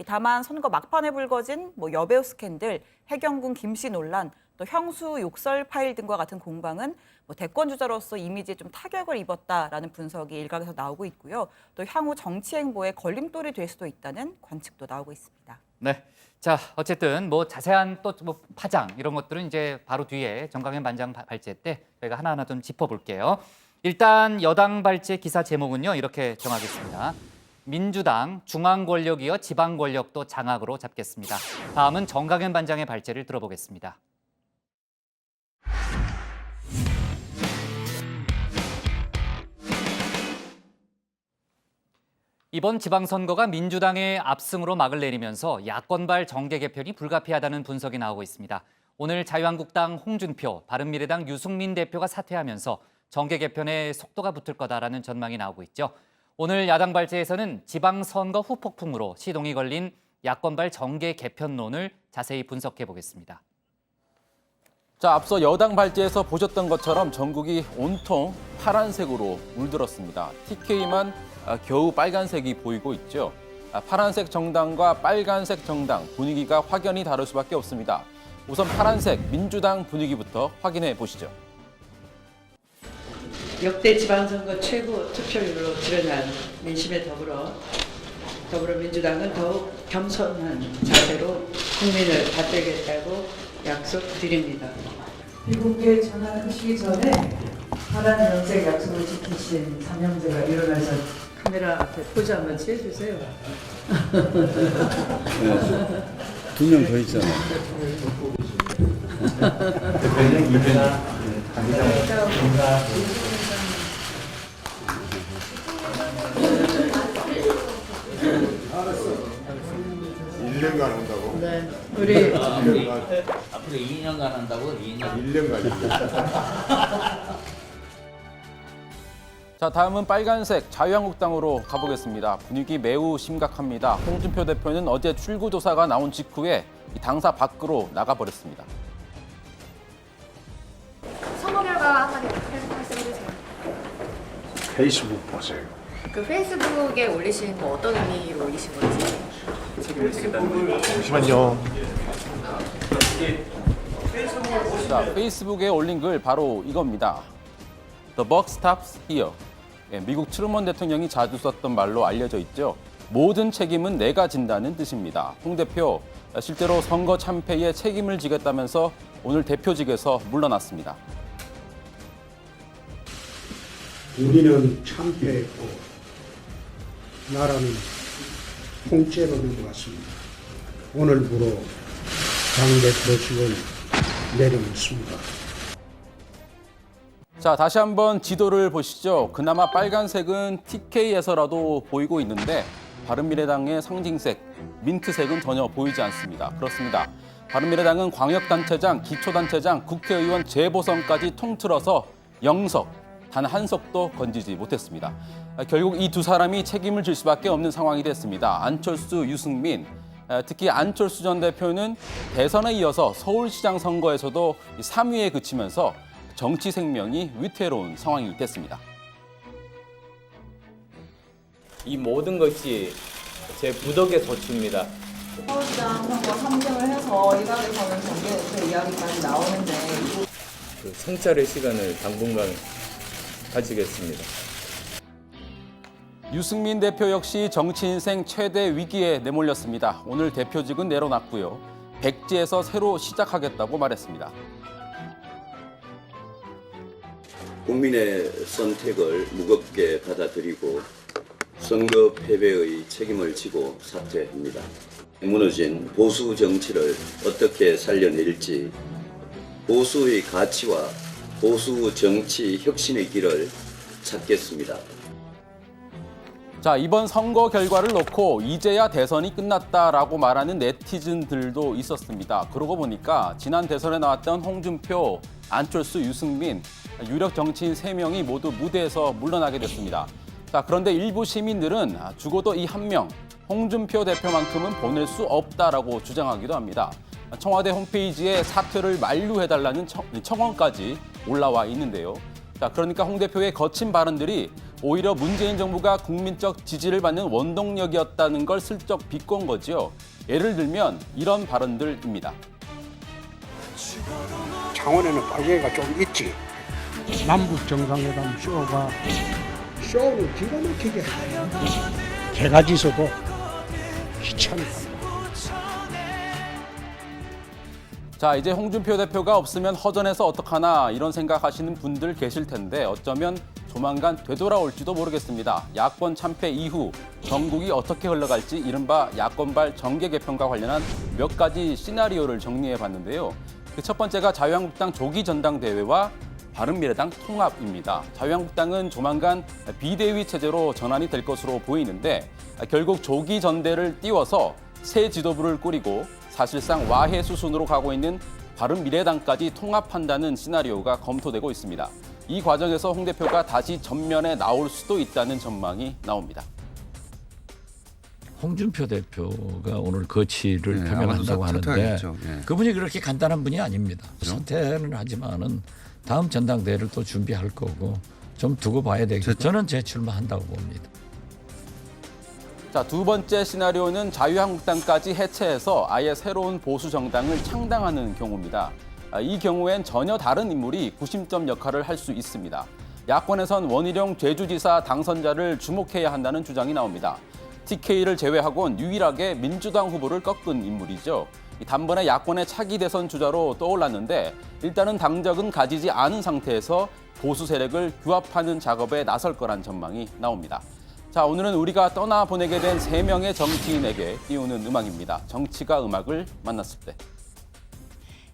Speaker 8: 다만 선거 막판에 불거진 여배우 스캔들, 해경군 김씨 논란, 또 형수 욕설 파일 등과 같은 공방은 대권 주자로서 이미지에 좀 타격을 입었다라는 분석이 일각에서 나오고 있고요. 또 향후 정치 행보에 걸림돌이 될 수도 있다는 관측도 나오고 있습니다.
Speaker 1: 네. 자, 어쨌든 자세한 또 파장 이런 것들은 이제 바로 뒤에 정강현 반장 발제 때 저희가 하나하나 좀 짚어볼게요. 일단 여당 발제 기사 제목은요 이렇게 정하겠습니다. 민주당 중앙 권력이어 지방 권력도 장악으로 잡겠습니다. 다음은 정강현 반장의 발제를 들어보겠습니다. 이번 지방선거가 민주당의 압승으로 막을 내리면서 야권발 정계 개편이 불가피하다는 분석이 나오고 있습니다. 오늘 자유한국당 홍준표, 바른미래당 유승민 대표가 사퇴하면서 정계 개편에 속도가 붙을 거다라는 전망이 나오고 있죠. 오늘 야당 발제에서는 지방선거 후폭풍으로 시동이 걸린 야권발 정계 개편론을 자세히 분석해 보겠습니다.
Speaker 2: 자, 앞서 여당 발제에서 보셨던 것처럼 전국이 온통 파란색으로 물들었습니다. TK만 겨우 빨간색이 보이고 있죠. 파란색 정당과 빨간색 정당 분위기가 확연히 다를 수밖에 없습니다. 우선 파란색 민주당 분위기부터 확인해 보시죠.
Speaker 10: 역대 지방선거 최고 투표율로 드러난 민심에 더불어민주당은 더욱 겸손한 자세로 국민을 받들겠다고 약속드립니다.
Speaker 11: 비공개 전환하시기 전에 파란 연색 약속을 지키신 3형제가 일어나서
Speaker 10: 카메라 앞에 포즈 한번 취해주세요.
Speaker 12: 두 명 더 있잖아. 대표님 이제나
Speaker 10: 네, 우리
Speaker 12: 앞으로 2년간 한다고? 2년간.
Speaker 2: 자, 다음은 빨간색 자유한국당으로 가보겠습니다. 분위기 매우 심각합니다. 홍준표 대표는 어제 출구조사가 나온 직후에 당사 밖으로 나가버렸습니다.
Speaker 13: 선거 결과 한마디 말씀해주세요.
Speaker 6: 페이스북 보세요.
Speaker 13: 그 페이스북에 올리신 어떤 의미로 올리신 건지.
Speaker 6: 잠시만요.
Speaker 2: 자, 페이스북에 올린 글 바로 이겁니다. The buck stops here. 미국 트루먼 대통령이 자주 썼던 말로 알려져 있죠. 모든 책임은 내가 진다는 뜻입니다. 홍 대표 실제로 선거 참패에 책임을 지겠다면서 오늘 대표직에서 물러났습니다.
Speaker 6: 우리는 참패했고 나라는 통째로 넘어갔습니다. 오늘부로 당 대표직을 내려놓습니다.
Speaker 2: 자, 다시 한번 지도를 보시죠. 그나마 빨간색은 TK에서라도 보이고 있는데 바른미래당의 상징색 민트색은 전혀 보이지 않습니다. 그렇습니다. 바른미래당은 광역단체장, 기초단체장, 국회의원 재보선까지 통틀어서 영석, 단 한 석도 건지지 못했습니다. 결국 이 두 사람이 책임을 질 수밖에 없는 상황이 됐습니다. 안철수, 유승민, 특히 안철수 전 대표는 대선에 이어서 서울시장 선거에서도 3위에 그치면서 정치 생명이 위태로운 상황이 됐습니다.
Speaker 12: 이 모든 것이 제 부덕의 소치입니다.
Speaker 11: 서울시장 선거 상정을 해서 일각에서는 정계대표 이야기까지 나오는데
Speaker 2: 성찰의 시간을 당분간 가지겠습니다. 유승민 대표 역시 정치 인생 최대 위기에 내몰렸습니다. 오늘 대표직은 내려놨고요. 백지에서 새로 시작하겠다고 말했습니다.
Speaker 14: 국민의 선택을 무겁게 받아들이고 선거 패배의 책임을 지고 사퇴합니다. 무너진 보수 정치를 어떻게 살려낼지 보수의 가치와 보수 정치 혁신의 길을 찾겠습니다.
Speaker 2: 자, 이번 선거 결과를 놓고 이제야 대선이 끝났다라고 말하는 네티즌들도 있었습니다. 그러고 보니까 지난 대선에 나왔던 홍준표, 안철수, 유승민 유력 정치인 3명이 모두 무대에서 물러나게 됐습니다. 자, 그런데 일부 시민들은 죽어도 이 한 명, 홍준표 대표만큼은 보낼 수 없다라고 주장하기도 합니다. 청와대 홈페이지에 사퇴를 만류해달라는 청원까지 올라와 있는데요. 자, 그러니까 홍 대표의 거친 발언들이 오히려 문재인 정부가 국민적 지지를 받는 원동력이었다는 걸 슬쩍 비꼰 거죠. 예를 들면 이런 발언들입니다.
Speaker 6: 창원에는 빨갱이가 좀 있지. 남북 정상회담 쇼는 기가 막히게 개가지서도 귀찮다.
Speaker 2: 자, 이제 홍준표 대표가 없으면 허전해서 어떡하나 이런 생각하시는 분들 계실 텐데 어쩌면 조만간 되돌아올지도 모르겠습니다. 야권 참패 이후 전국이 어떻게 흘러갈지 이른바 야권발 정계 개편과 관련한 몇 가지 시나리오를 정리해 봤는데요. 그 첫 번째가 자유한국당 조기 전당대회와 바른미래당 통합입니다. 자유한국당은 조만간 비대위 체제로 전환이 될 것으로 보이는데 결국 조기 전대를 띄워서 새 지도부를 꾸리고 사실상 와해 수순으로 가고 있는 바른미래당까지 통합한다는 시나리오가 검토되고 있습니다. 이 과정에서 홍 대표가 다시 전면에 나올 수도 있다는 전망이 나옵니다.
Speaker 12: 홍준표 대표가 오늘 거취를 표명한다고 하는데 그분이 그렇게 간단한 분이 아닙니다. 사퇴는 하지만은 다음 전당대회를 또 준비할 거고 좀 두고 봐야 되겠죠. 저는 재출마한다고 봅니다.
Speaker 2: 자, 두 번째 시나리오는 자유한국당까지 해체해서 아예 새로운 보수 정당을 창당하는 경우입니다. 이 경우엔 전혀 다른 인물이 구심점 역할을 할 수 있습니다. 야권에선 원희룡 제주지사 당선자를 주목해야 한다는 주장이 나옵니다. TK를 제외하곤 유일하게 민주당 후보를 꺾은 인물이죠. 단번에 야권의 차기 대선 주자로 떠올랐는데 일단은 당적은 가지지 않은 상태에서 보수 세력을 규합하는 작업에 나설 거란 전망이 나옵니다. 자, 오늘은 우리가 떠나보내게 된 3명의 정치인에게 띄우는 음악입니다. 정치가 음악을 만났을 때.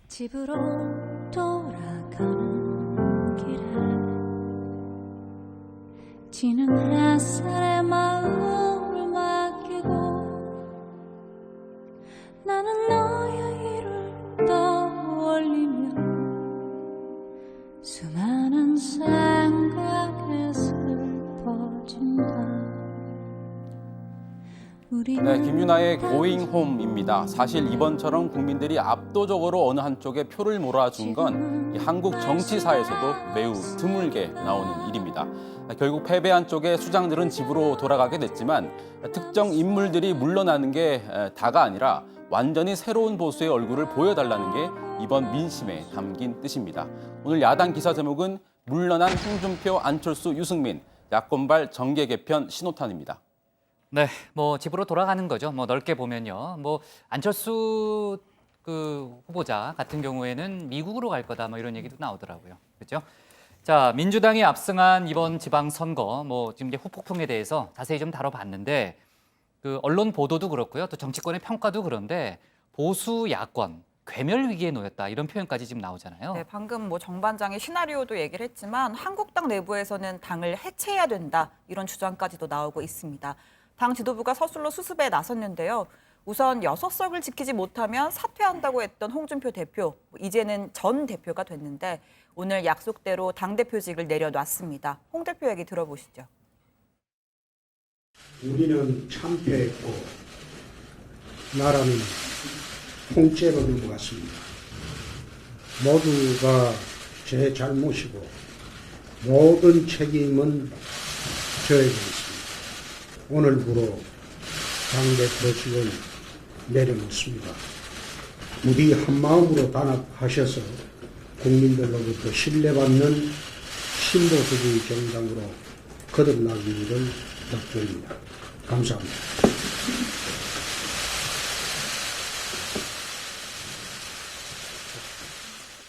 Speaker 15: 집으로 돌아가는 길에 지는 햇살에 마음을 맡기고 나는 너의 일을 떠올리며 수많은 생각에 슬퍼진다.
Speaker 2: 네, 김윤아의 Going Home입니다. 사실 이번처럼 국민들이 압도적으로 어느 한쪽에 표를 몰아준 건 한국 정치사에서도 매우 드물게 나오는 일입니다. 결국 패배한 쪽의 수장들은 집으로 돌아가게 됐지만 특정 인물들이 물러나는 게 다가 아니라 완전히 새로운 보수의 얼굴을 보여달라는 게 이번 민심에 담긴 뜻입니다. 오늘 야당 기사 제목은 물러난 홍준표, 안철수, 유승민, 야권발 정계 개편 신호탄입니다.
Speaker 1: 네, 뭐 집으로 돌아가는 거죠. 뭐 넓게 보면요. 뭐 안철수 후보자 같은 경우에는 미국으로 갈 거다. 뭐 이런 얘기도 나오더라고요. 그렇죠? 자, 민주당이 압승한 이번 지방선거, 뭐 지금 이제 후폭풍에 대해서 자세히 좀 다뤄봤는데 언론 보도도 그렇고요. 또 정치권의 평가도 그런데 보수 야권 괴멸 위기에 놓였다 이런 표현까지 지금 나오잖아요.
Speaker 8: 네, 방금 뭐 정반장의 시나리오도 얘기를 했지만 한국당 내부에서는 당을 해체해야 된다 이런 주장까지도 나오고 있습니다. 당 지도부가 서술로 수습에 나섰는데요. 우선 6석을 지키지 못하면 사퇴한다고 했던 홍준표 대표, 이제는 전 대표가 됐는데 오늘 약속대로 당대표직을 내려놨습니다. 홍 대표 얘기 들어보시죠.
Speaker 6: 우리는 참패했고 나라는 통째로 넘어갔습니다. 모두가 제 잘못이고 모든 책임은 저에게 있습니다. 오늘부로 당대표직은 내려놓습니다. 부디 한마음으로 단합하셔서 국민들로부터 신뢰받는 신보수주의 정당으로 거듭나기를 부탁드립니다. 감사합니다.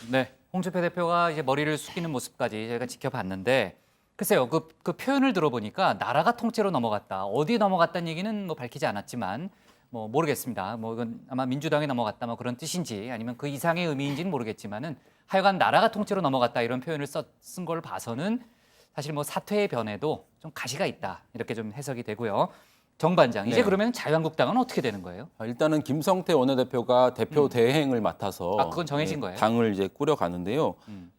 Speaker 1: 네, 홍준표 대표가 이제 머리를 숙이는 모습까지 저희가 지켜봤는데 글쎄요, 그 표현을 들어보니까 나라가 통째로 넘어갔다. 어디 넘어갔다는 얘기는 뭐 밝히지 않았지만 뭐 모르겠습니다. 뭐 이건 아마 민주당에 넘어갔다 뭐 그런 뜻인지 아니면 그 이상의 의미인지는 모르겠지만은 하여간 나라가 통째로 넘어갔다 이런 표현을 쓴 걸 봐서는 사실 뭐 사퇴의 변에도 좀 가시가 있다 이렇게 좀 해석이 되고요. 정 반장, 이제
Speaker 2: 네.
Speaker 1: 그러면 자유한국당은 어떻게 되는 거예요?
Speaker 2: 일단은 김성태 원내대표가 대표 대행을 맡아서
Speaker 1: 그건 정해진 거예요?
Speaker 2: 당을 이제 꾸려가는데요.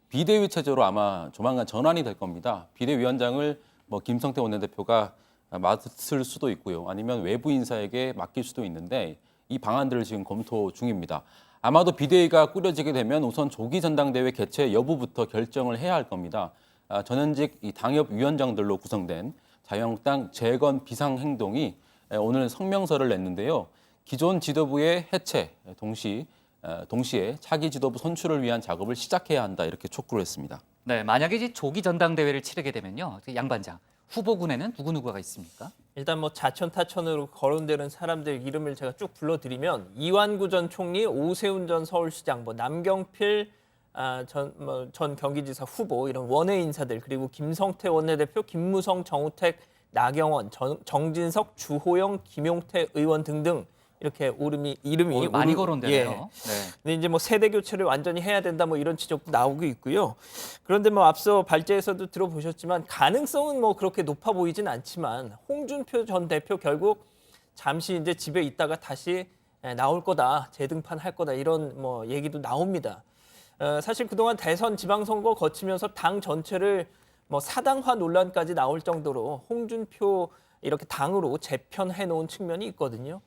Speaker 2: 비대위 체제로 아마 조만간 전환이 될 겁니다. 비대위원장을 뭐 김성태 원내대표가 맡을 수도 있고요. 아니면 외부 인사에게 맡길 수도 있는데 이 방안들을 지금 검토 중입니다. 아마도 비대위가 꾸려지게 되면 우선 조기 전당대회 개최 여부부터 결정을 해야 할 겁니다. 전현직 이 당협 위원장들로 구성된 자유한국당 재건 비상행동이 오늘 성명서를 냈는데요. 기존 지도부의 해체 동시에 차기 지도부 선출을 위한 작업을 시작해야 한다 이렇게 촉구를 했습니다.
Speaker 1: 네, 만약에 이제 조기 전당대회를 치르게 되면요, 양 반장 후보군에는 누구가 있습니까?
Speaker 9: 일단 뭐 자천타천으로 거론되는 사람들 이름을 제가 쭉 불러드리면 이완구 전 총리, 오세훈 전 서울시장, 뭐 남경필 전 경기지사 후보 이런 원외 인사들 그리고 김성태 원내대표, 김무성, 정우택, 나경원, 정진석, 주호영, 김용태 의원 등등 이렇게 이름이
Speaker 1: 많이 거론되네요.
Speaker 9: 예.
Speaker 1: 네.
Speaker 9: 근데 이제 뭐 세대 교체를 완전히 해야 된다 뭐 이런 지적도 나오고 있고요. 그런데 뭐 앞서 발제에서도 들어보셨지만 가능성은 뭐 그렇게 높아 보이진 않지만 홍준표 전 대표 결국 잠시 이제 집에 있다가 다시 나올 거다, 재등판 할 거다 이런 뭐 얘기도 나옵니다. 사실 그동안 대선 지방선거 거치면서 당 전체를 뭐 사당화 논란까지 나올 정도로 홍준표 이렇게 당으로 재편해 놓은 측면이 있거든요.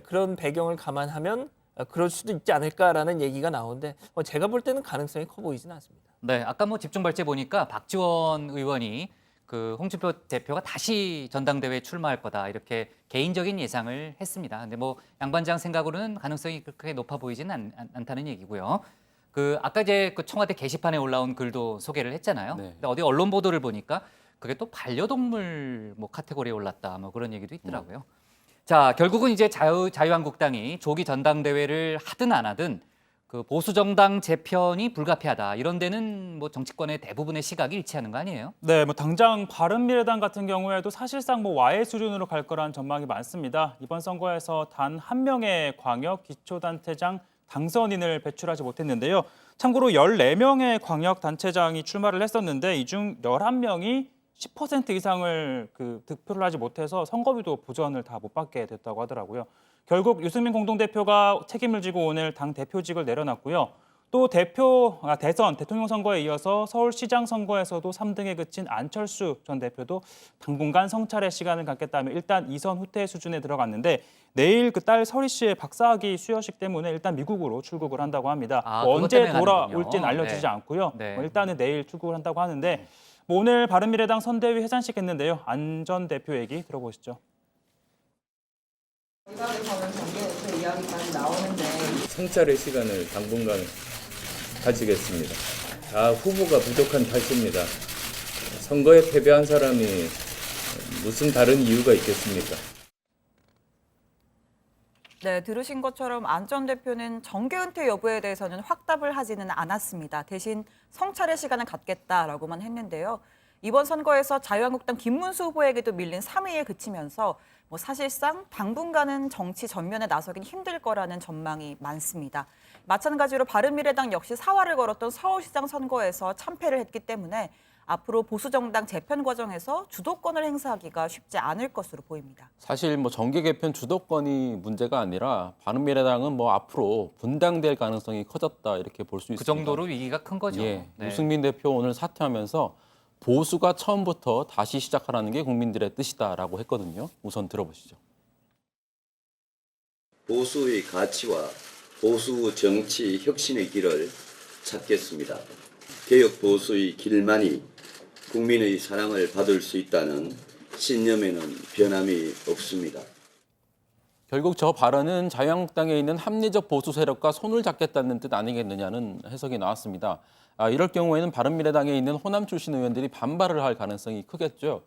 Speaker 9: 그런 배경을 감안하면 그럴 수도 있지 않을까라는 얘기가 나오는데 제가 볼 때는 가능성이 커 보이지는 않습니다.
Speaker 1: 네, 아까 뭐 집중 발제 보니까 박지원 의원이 그 홍준표 대표가 다시 전당대회에 출마할 거다 이렇게 개인적인 예상을 했습니다. 근데 뭐 양반장 생각으로는 가능성이 그렇게 높아 보이지는 않다는 얘기고요. 그 아까 이제 그 청와대 게시판에 올라온 글도 소개를 했잖아요.
Speaker 2: 네.
Speaker 1: 근데 어디 언론 보도를 보니까 그게 또 반려동물 뭐 카테고리에 올랐다 뭐 그런 얘기도 있더라고요. 자, 결국은 이제 자유한국당이 조기 전당대회를 하든 안 하든 그 보수 정당 재편이 불가피하다. 이런 데는 뭐 정치권의 대부분의 시각이 일치하는 거 아니에요?
Speaker 3: 네, 뭐 당장 바른미래당 같은 경우에도 사실상 뭐 와해 수준으로 갈 거란 전망이 많습니다. 이번 선거에서 단 한 명의 광역 기초단체장 당선인을 배출하지 못했는데요. 참고로 14명의 광역단체장이 출마를 했었는데 이 중 11명이 10% 이상을 득표를 하지 못해서 선거비도 보전을 다 못 받게 됐다고 하더라고요. 결국 유승민 공동대표가 책임을 지고 오늘 당 대표직을 내려놨고요. 또 대선 대통령 선거에 이어서 서울시장 선거에서도 3등에 그친 안철수 전 대표도 당분간 성찰의 시간을 갖겠다며 일단 2선 후퇴 수준에 들어갔는데 내일 그 딸 서리 씨의 박사학위 수여식 때문에 일단 미국으로 출국을 한다고 합니다. 뭐 언제 돌아올지는 알려지지 않고요.
Speaker 1: 네.
Speaker 3: 뭐 일단은 내일 출국을 한다고 하는데 뭐 오늘 바른미래당 선대위 회장식 했는데요. 안 전 대표 얘기 들어보시죠.
Speaker 11: 이달에 가면 정계대표 이야기까지 나오는데
Speaker 16: 성찰의 시간을 당분간 가지겠습니다. 다 후보가 부족한 탓입니다. 선거에 패배한 사람이 무슨 다른 이유가 있겠습니까?
Speaker 8: 네, 들으신 것처럼 안 전 대표는 정계 은퇴 여부에 대해서는 확답을 하지는 않았습니다. 대신 성찰의 시간을 갖겠다라고만 했는데요. 이번 선거에서 자유한국당 김문수 후보에게도 밀린 3위에 그치면서 뭐 사실상 당분간은 정치 전면에 나서긴 힘들 거라는 전망이 많습니다. 마찬가지로 바른미래당 역시 사활을 걸었던 서울시장 선거에서 참패를 했기 때문에 앞으로 보수정당 재편 과정에서 주도권을 행사하기가 쉽지 않을 것으로 보입니다.
Speaker 2: 사실 뭐 정계 개편 주도권이 문제가 아니라 바른미래당은 뭐 앞으로 분당될 가능성이 커졌다 이렇게 볼 수 있습니다.
Speaker 1: 그 정도로 위기가 큰 거죠.
Speaker 2: 예,
Speaker 1: 네.
Speaker 2: 유승민 대표 오늘 사퇴하면서 보수가 처음부터 다시 시작하라는 게 국민들의 뜻이다라고 했거든요. 우선 들어보시죠.
Speaker 14: 보수의 가치와 보수 정치 혁신의 길을 찾겠습니다. 개혁 보수의 길만이 국민의 사랑을 받을 수 있다는 신념에는 변함이 없습니다.
Speaker 2: 결국 저 발언은 자유한국당에 있는 합리적 보수 세력과 손을 잡겠다는 뜻 아니겠느냐는 해석이 나왔습니다. 이럴 경우에는 바른미래당에 있는 호남 출신 의원들이 반발을 할 가능성이 크겠죠.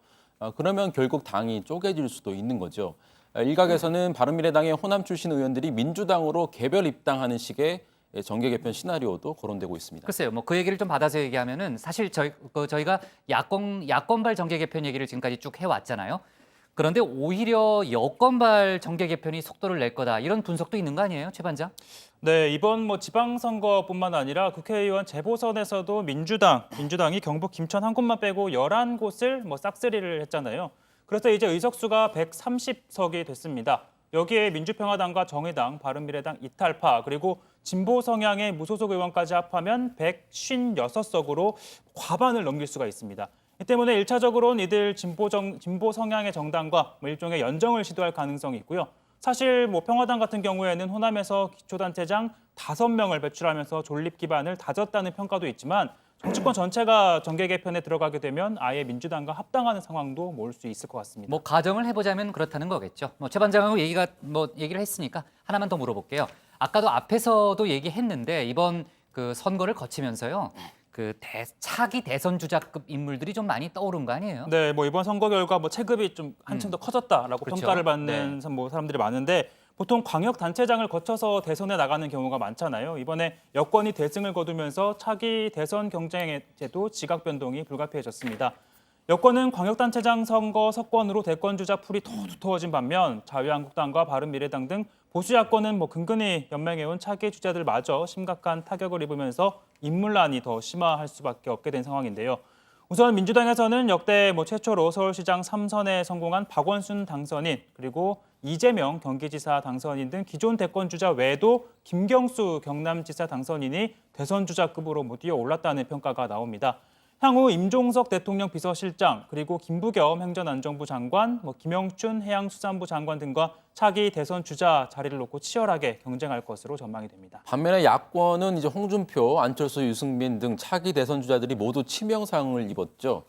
Speaker 2: 그러면 결국 당이 쪼개질 수도 있는 거죠. 일각에서는 바른미래당의 호남 출신 의원들이 민주당으로 개별 입당하는 식의 정계 개편 시나리오도 거론되고 있습니다.
Speaker 1: 글쎄요, 뭐 그 얘기를 좀 받아서 얘기하면은 사실 저희가 야권발 정계 개편 얘기를 지금까지 쭉 해왔잖아요. 그런데 오히려 여권발 정계 개편이 속도를 낼 거다 이런 분석도 있는 거 아니에요, 최 반장?
Speaker 3: 네, 이번 뭐 지방선거뿐만 아니라 국회의원 재보선에서도 민주당이 경북 김천 한 곳만 빼고 11곳을 뭐 싹쓸이를 했잖아요. 그래서 이제 의석수가 130석이 됐습니다. 여기에 민주평화당과 정의당, 바른미래당 이탈파, 그리고 진보 성향의 무소속 의원까지 합하면 156석으로 과반을 넘길 수가 있습니다. 이 때문에 1차적으로는 이들 진보 성향의 정당과 뭐 일종의 연정을 시도할 가능성이 있고요. 사실 뭐 평화당 같은 경우에는 호남에서 기초단체장 5명을 배출하면서 존립 기반을 다졌다는 평가도 있지만 정치권 전체가 정계 개편에 들어가게 되면 아예 민주당과 합당하는 상황도 모을 수 있을 것 같습니다.
Speaker 1: 뭐 가정을 해보자면 그렇다는 거겠죠. 뭐 최 반장하고 얘기를 했으니까 하나만 더 물어볼게요. 아까도 앞에서도 얘기했는데 이번 그 선거를 거치면서요. 그 차기 대선 주자급 인물들이 좀 많이 떠오른 거 아니에요?
Speaker 3: 네, 뭐 이번 선거 결과 뭐 체급이 좀 한층 더 커졌다라고
Speaker 1: 그렇죠.
Speaker 3: 평가를 받는 뭐 사람들이 많은데 보통 광역 단체장을 거쳐서 대선에 나가는 경우가 많잖아요. 이번에 여권이 대승을 거두면서 차기 대선 경쟁에도 지각 변동이 불가피해졌습니다. 여권은 광역단체장 선거 석권으로 대권 주자 풀이 더 두터워진 반면 자유한국당과 바른미래당 등 보수 야권은 뭐 근근히 연맹해온 차기 주자들마저 심각한 타격을 입으면서 인물난이 더 심화할 수밖에 없게 된 상황인데요. 우선 민주당에서는 역대 뭐 최초로 서울시장 3선에 성공한 박원순 당선인 그리고 이재명 경기지사 당선인 등 기존 대권 주자 외에도 김경수 경남지사 당선인이 대선 주자급으로 못 뛰어올랐다는 평가가 나옵니다. 향후 임종석 대통령 비서실장 그리고 김부겸 행정안전부 장관, 김영춘 해양수산부 장관 등과 차기 대선 주자 자리를 놓고 치열하게 경쟁할 것으로 전망이 됩니다.
Speaker 2: 반면에 야권은 이제 홍준표, 안철수, 유승민 등 차기 대선 주자들이 모두 치명상을 입었죠.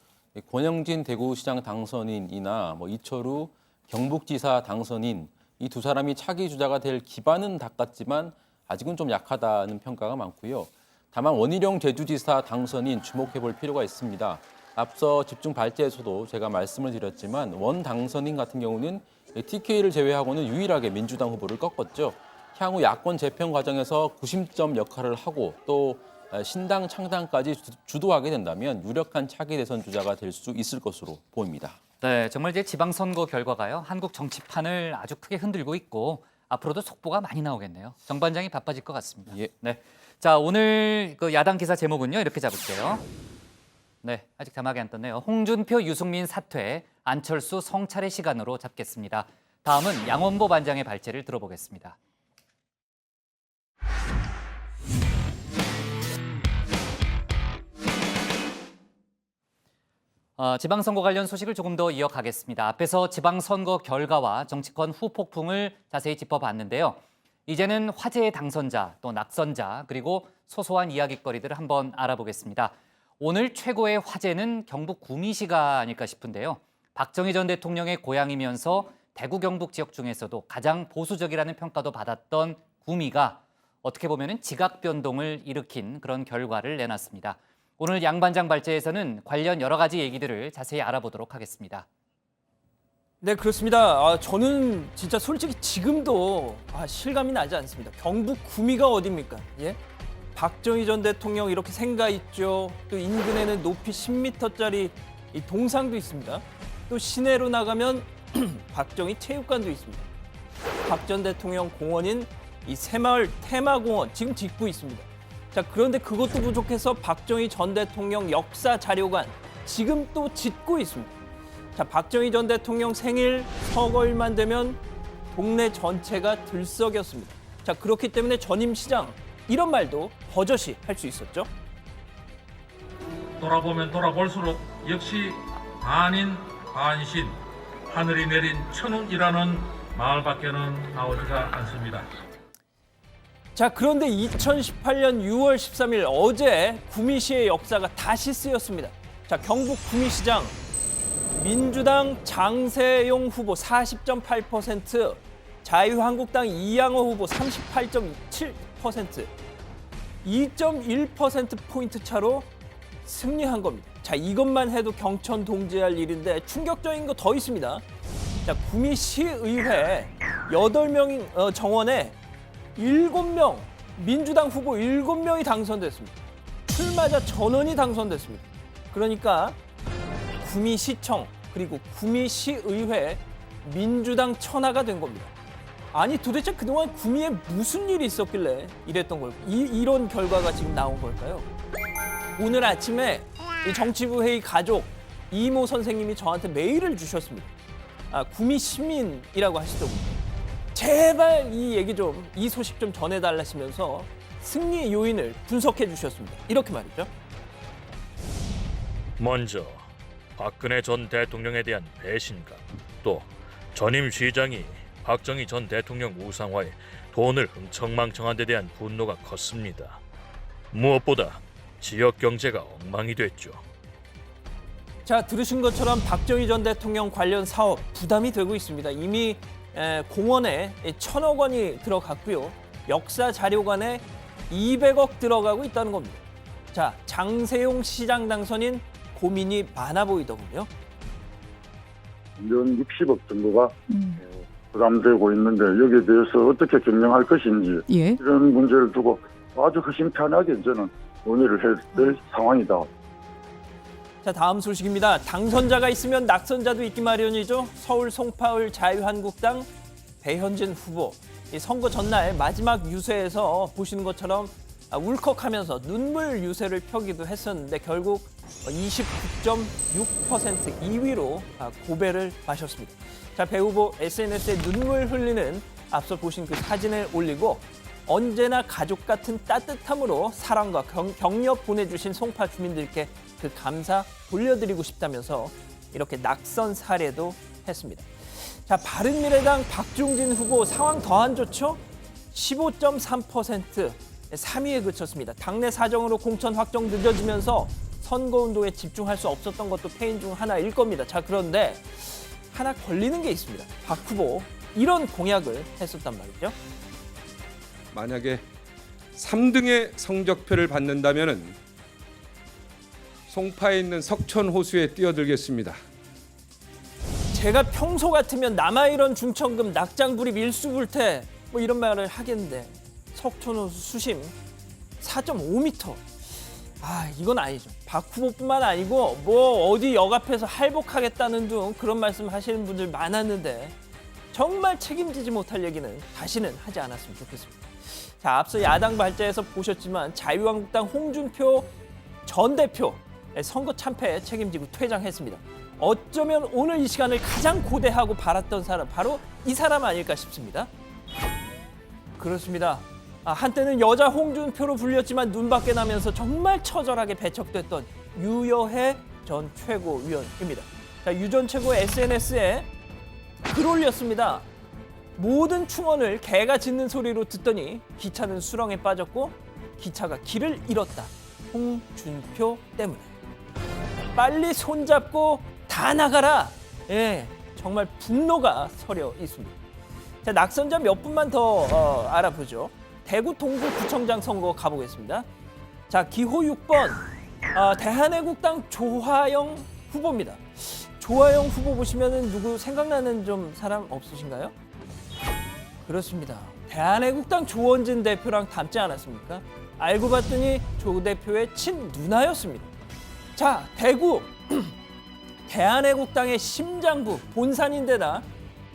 Speaker 2: 권영진 대구시장 당선인이나 이철우 경북지사 당선인 이 두 사람이 차기 주자가 될 기반은 닦았지만 아직은 좀 약하다는 평가가 많고요. 다만 원희룡 제주지사 당선인 주목해볼 필요가 있습니다. 앞서 집중 발제에서도 제가 말씀을 드렸지만 원 당선인 같은 경우는 TK를 제외하고는 유일하게 민주당 후보를 꺾었죠. 향후 야권 재편 과정에서 구심점 역할을 하고 또 신당 창당까지 주도하게 된다면 유력한 차기 대선 주자가 될 수 있을 것으로 보입니다.
Speaker 1: 네, 정말 이제 지방선거 결과가요. 한국 정치판을 아주 크게 흔들고 있고 앞으로도 속보가 많이 나오겠네요. 정 반장이 바빠질 것 같습니다.
Speaker 2: 예.
Speaker 1: 네. 자, 오늘 그 야당 기사 제목은요. 이렇게 잡을게요. 네, 아직 자막이 안 떴네요. 홍준표, 유승민 사퇴, 안철수 성찰의 시간으로 잡겠습니다. 다음은 양원보 반장의 발제를 들어보겠습니다. 지방선거 관련 소식을 조금 더 이어가겠습니다. 앞에서 지방선거 결과와 정치권 후폭풍을 자세히 짚어봤는데요. 이제는 화제의 당선자, 또 낙선자, 그리고 소소한 이야깃거리들을 한번 알아보겠습니다. 오늘 최고의 화제는 경북 구미시가 아닐까 싶은데요. 박정희 전 대통령의 고향이면서 대구 경북 지역 중에서도 가장 보수적이라는 평가도 받았던 구미가 어떻게 보면 지각 변동을 일으킨 그런 결과를 내놨습니다. 오늘 양 반장 발제에서는 관련 여러 가지 얘기들을 자세히 알아보도록 하겠습니다.
Speaker 9: 네, 그렇습니다. 저는 진짜 솔직히 지금도 실감이 나지 않습니다. 경북 구미가 어딥니까? 예? 박정희 전 대통령 이렇게 생가 있죠. 또 인근에는 높이 10m짜리 이 동상도 있습니다. 또 시내로 나가면 박정희 체육관도 있습니다. 박 전 대통령 공원인 이 새마을 테마공원 지금 짓고 있습니다. 자, 그런데 그것도 부족해서 박정희 전 대통령 역사 자료관 지금 또 짓고 있습니다. 자, 박정희 전 대통령 생일 서거일만 되면 동네 전체가 들썩였습니다. 자, 그렇기 때문에 전임 시장 이런 말도 버젓이 할 수 있었죠.
Speaker 17: 돌아보면 돌아볼수록 역시 반인 반신 하늘이 내린 천운이라는 말밖에는 나오지가 않습니다.
Speaker 9: 자, 그런데 2018년 6월 13일 어제 구미시의 역사가 다시 쓰였습니다. 자, 경북 구미시장 민주당 장세용 후보 40.8%, 자유한국당 이양호 후보 38.7%, 2.1%포인트 차로 승리한 겁니다. 자, 이것만 해도 경천 동지할 일인데 충격적인 거 더 있습니다. 자, 구미시의회 8명 정원에 7명, 민주당 후보 7명이 당선됐습니다. 출마자 전원이 당선됐습니다. 그러니까 구미시청 그리고 구미시의회 민주당 천하가 된 겁니다. 아니 도대체 그동안 구미에 무슨 일이 있었길래 이랬던 걸까요? 이런 결과가 지금 나온 걸까요? 오늘 아침에 이 정치부 회의 가족 이모 선생님이 저한테 메일을 주셨습니다. 구미 시민이라고 하시더군요. 제발 이 얘기 좀, 이 소식 좀 전해달라시면서 승리의 요인을 분석해 주셨습니다. 이렇게 말이죠.
Speaker 18: 먼저 박근혜 전 대통령에 대한 배신감, 또 전임 시장이 박정희 전 대통령 우상화에 돈을 흥청망청한 데 대한 분노가 컸습니다. 무엇보다 지역 경제가 엉망이 됐죠.
Speaker 9: 자, 들으신 것처럼 박정희 전 대통령 관련 사업 부담이 되고 있습니다. 이미 공원에 1,000억 원이 들어갔고요. 역사 자료관에 200억 들어가고 있다는 겁니다. 자, 장세용 시장 당선인 고민이 많아 보이더군요.
Speaker 19: 연 60억 정도가 부담되고 있는데 여기에 대해서 어떻게 경영할 것인지 이런 문제를 두고 아주 허심탄회하게 저는 논의를 해야 될 상황이다.
Speaker 9: 자, 다음 소식입니다. 당선자가 있으면 낙선자도 있기 마련이죠. 서울 송파울 자유한국당 배현진 후보. 이 선거 전날 마지막 유세에서 보시는 것처럼 울컥하면서 눈물 유세를 펴기도 했었는데 결국 29.6% 2위로 고배를 마셨습니다. 자, 배 후보 SNS에 눈물 흘리는 앞서 보신 그 사진을 올리고 언제나 가족 같은 따뜻함으로 사랑과 격려 보내주신 송파 주민들께 그 감사 돌려드리고 싶다면서 이렇게 낙선 사례도 했습니다. 자, 바른미래당 박종진 후보 상황 더 안 좋죠? 15.3% 3위에 그쳤습니다. 당내 사정으로 공천 확정 늦어지면서 선거운동에 집중할 수 없었던 것도 패인 중 하나일 겁니다. 자, 그런데 하나 걸리는 게 있습니다. 박 후보 이런 공약을 했었단 말이죠.
Speaker 20: 만약에 3등의 성적표를 받는다면은 송파에 있는 석천 호수에 뛰어들겠습니다.
Speaker 9: 제가 평소 같으면 남아이런 중천금 낙장불입 일수불태 뭐 이런 말을 하겠는데 석촌호수 수심 4.5m. 이건 아니죠. 박 후보뿐만 아니고 뭐 어디 역 앞에서 할복하겠다는 등 그런 말씀 하시는 분들 많았는데 정말 책임지지 못할 얘기는 다시는 하지 않았으면 좋겠습니다. 자, 앞서 야당 발제에서 보셨지만 자유한국당 홍준표 전 대표 선거 참패에 책임지고 퇴장했습니다. 어쩌면 오늘 이 시간을 가장 고대하고 바랐던 사람 바로 이 사람 아닐까 싶습니다. 그렇습니다. 한때는 여자 홍준표로 불렸지만 눈밖에 나면서 정말 처절하게 배척됐던 유여해 전 최고위원입니다. 자, 유 전 최고 SNS에 글 올렸습니다. 모든 충원을 개가 짖는 소리로 듣더니 기차는 수렁에 빠졌고 기차가 길을 잃었다. 홍준표 때문에. 빨리 손잡고 다 나가라. 정말 분노가 서려 있습니다. 자, 낙선자 몇 분만 더 알아보죠. 대구 동구구청장 선거 가보겠습니다. 자, 기호 6번 대한애국당 조화영 후보입니다. 조화영 후보 보시면은 누구 생각나는 좀 사람 없으신가요? 그렇습니다. 대한애국당 조원진 대표랑 닮지 않았습니까? 알고 봤더니 조 대표의 친누나였습니다. 자, 대구 대한애국당의 심장부 본산인데다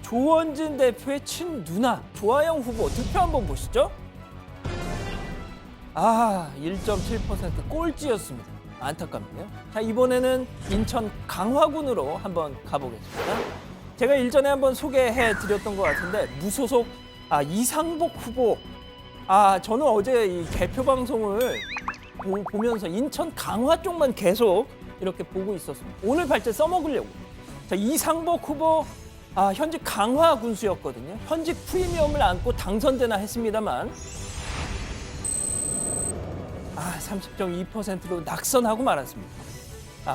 Speaker 9: 조원진 대표의 친누나 조화영 후보 득표 한번 보시죠. 1.7% 꼴찌였습니다. 안타깝네요. 자, 이번에는 인천 강화군으로 한번 가보겠습니다. 제가 일전에 한번 소개해드렸던 것 같은데 무소속 이상복 후보. 저는 어제 이 개표 방송을 보면서 인천 강화 쪽만 계속 이렇게 보고 있었습니다. 오늘 발제 써먹으려고. 자, 이상복 후보 현직 강화 군수였거든요. 현직 프리미엄을 안고 당선되나 했습니다만 30.2%로 낙선하고 말았습니다.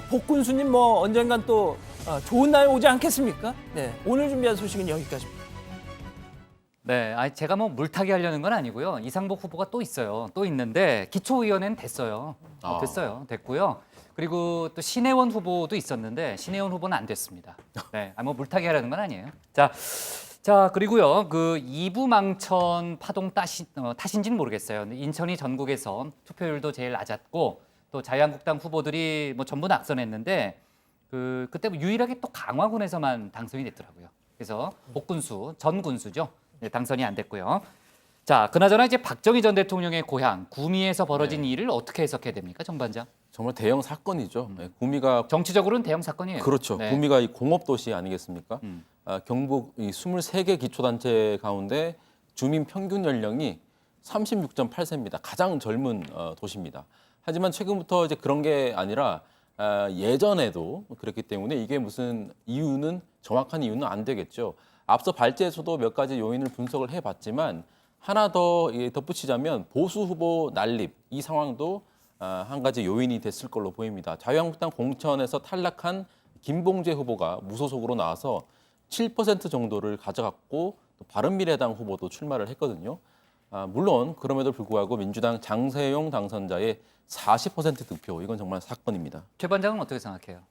Speaker 9: 복군수님 뭐 언젠간 또 좋은 날 오지 않겠습니까? 네, 오늘 준비한 소식은 여기까지입니다.
Speaker 1: 네, 제가 뭐 물타기 하려는 건 아니고요. 이상복 후보가 또 있어요. 또 있는데 기초의원은 됐어요. 됐고요. 그리고 또 신혜원 후보도 있었는데 신혜원 후보는 안 됐습니다. 네, 뭐 물타기 하려는 건 아니에요. 자 그리고요. 그 이부망천 파동 탓인지는 모르겠어요. 인천이 전국에서 투표율도 제일 낮았고 또 자유한국당 후보들이 뭐 전부 낙선했는데 그때 유일하게 또 강화군에서만 당선이 됐더라고요. 그래서 복군수, 전 군수죠. 네, 당선이 안 됐고요. 자, 그나저나 이제 박정희 전 대통령의 고향 구미에서 벌어진 일을 어떻게 해석해야 됩니까, 정반장?
Speaker 2: 정말 대형 사건이죠. 구미가
Speaker 1: 정치적으로는 대형 사건이에요.
Speaker 2: 그렇죠.
Speaker 1: 네.
Speaker 2: 구미가 이 공업 도시 아니겠습니까? 경북 이 23개 기초단체 가운데 주민 평균 연령이 36.8세입니다. 가장 젊은 도시입니다. 하지만 최근부터 이제 그런 게 아니라 예전에도 그랬기 때문에 이게 무슨 정확한 이유는 안 되겠죠. 앞서 발제에서도 몇 가지 요인을 분석을 해봤지만 하나 더 덧붙이자면 보수 후보 난립 이 상황도 한 가지 요인이 됐을 걸로 보입니다. 자유한국당 공천에서 탈락한 김봉재 후보가 무소속으로 나와서 7% 정도를 가져갔고 또 바른미래당 후보도 출마를 했거든요. 물론 그럼에도 불구하고 민주당 장세용 당선자의 40% 득표 이건 정말 사건입니다.
Speaker 1: 최 반장은 어떻게 생각해요?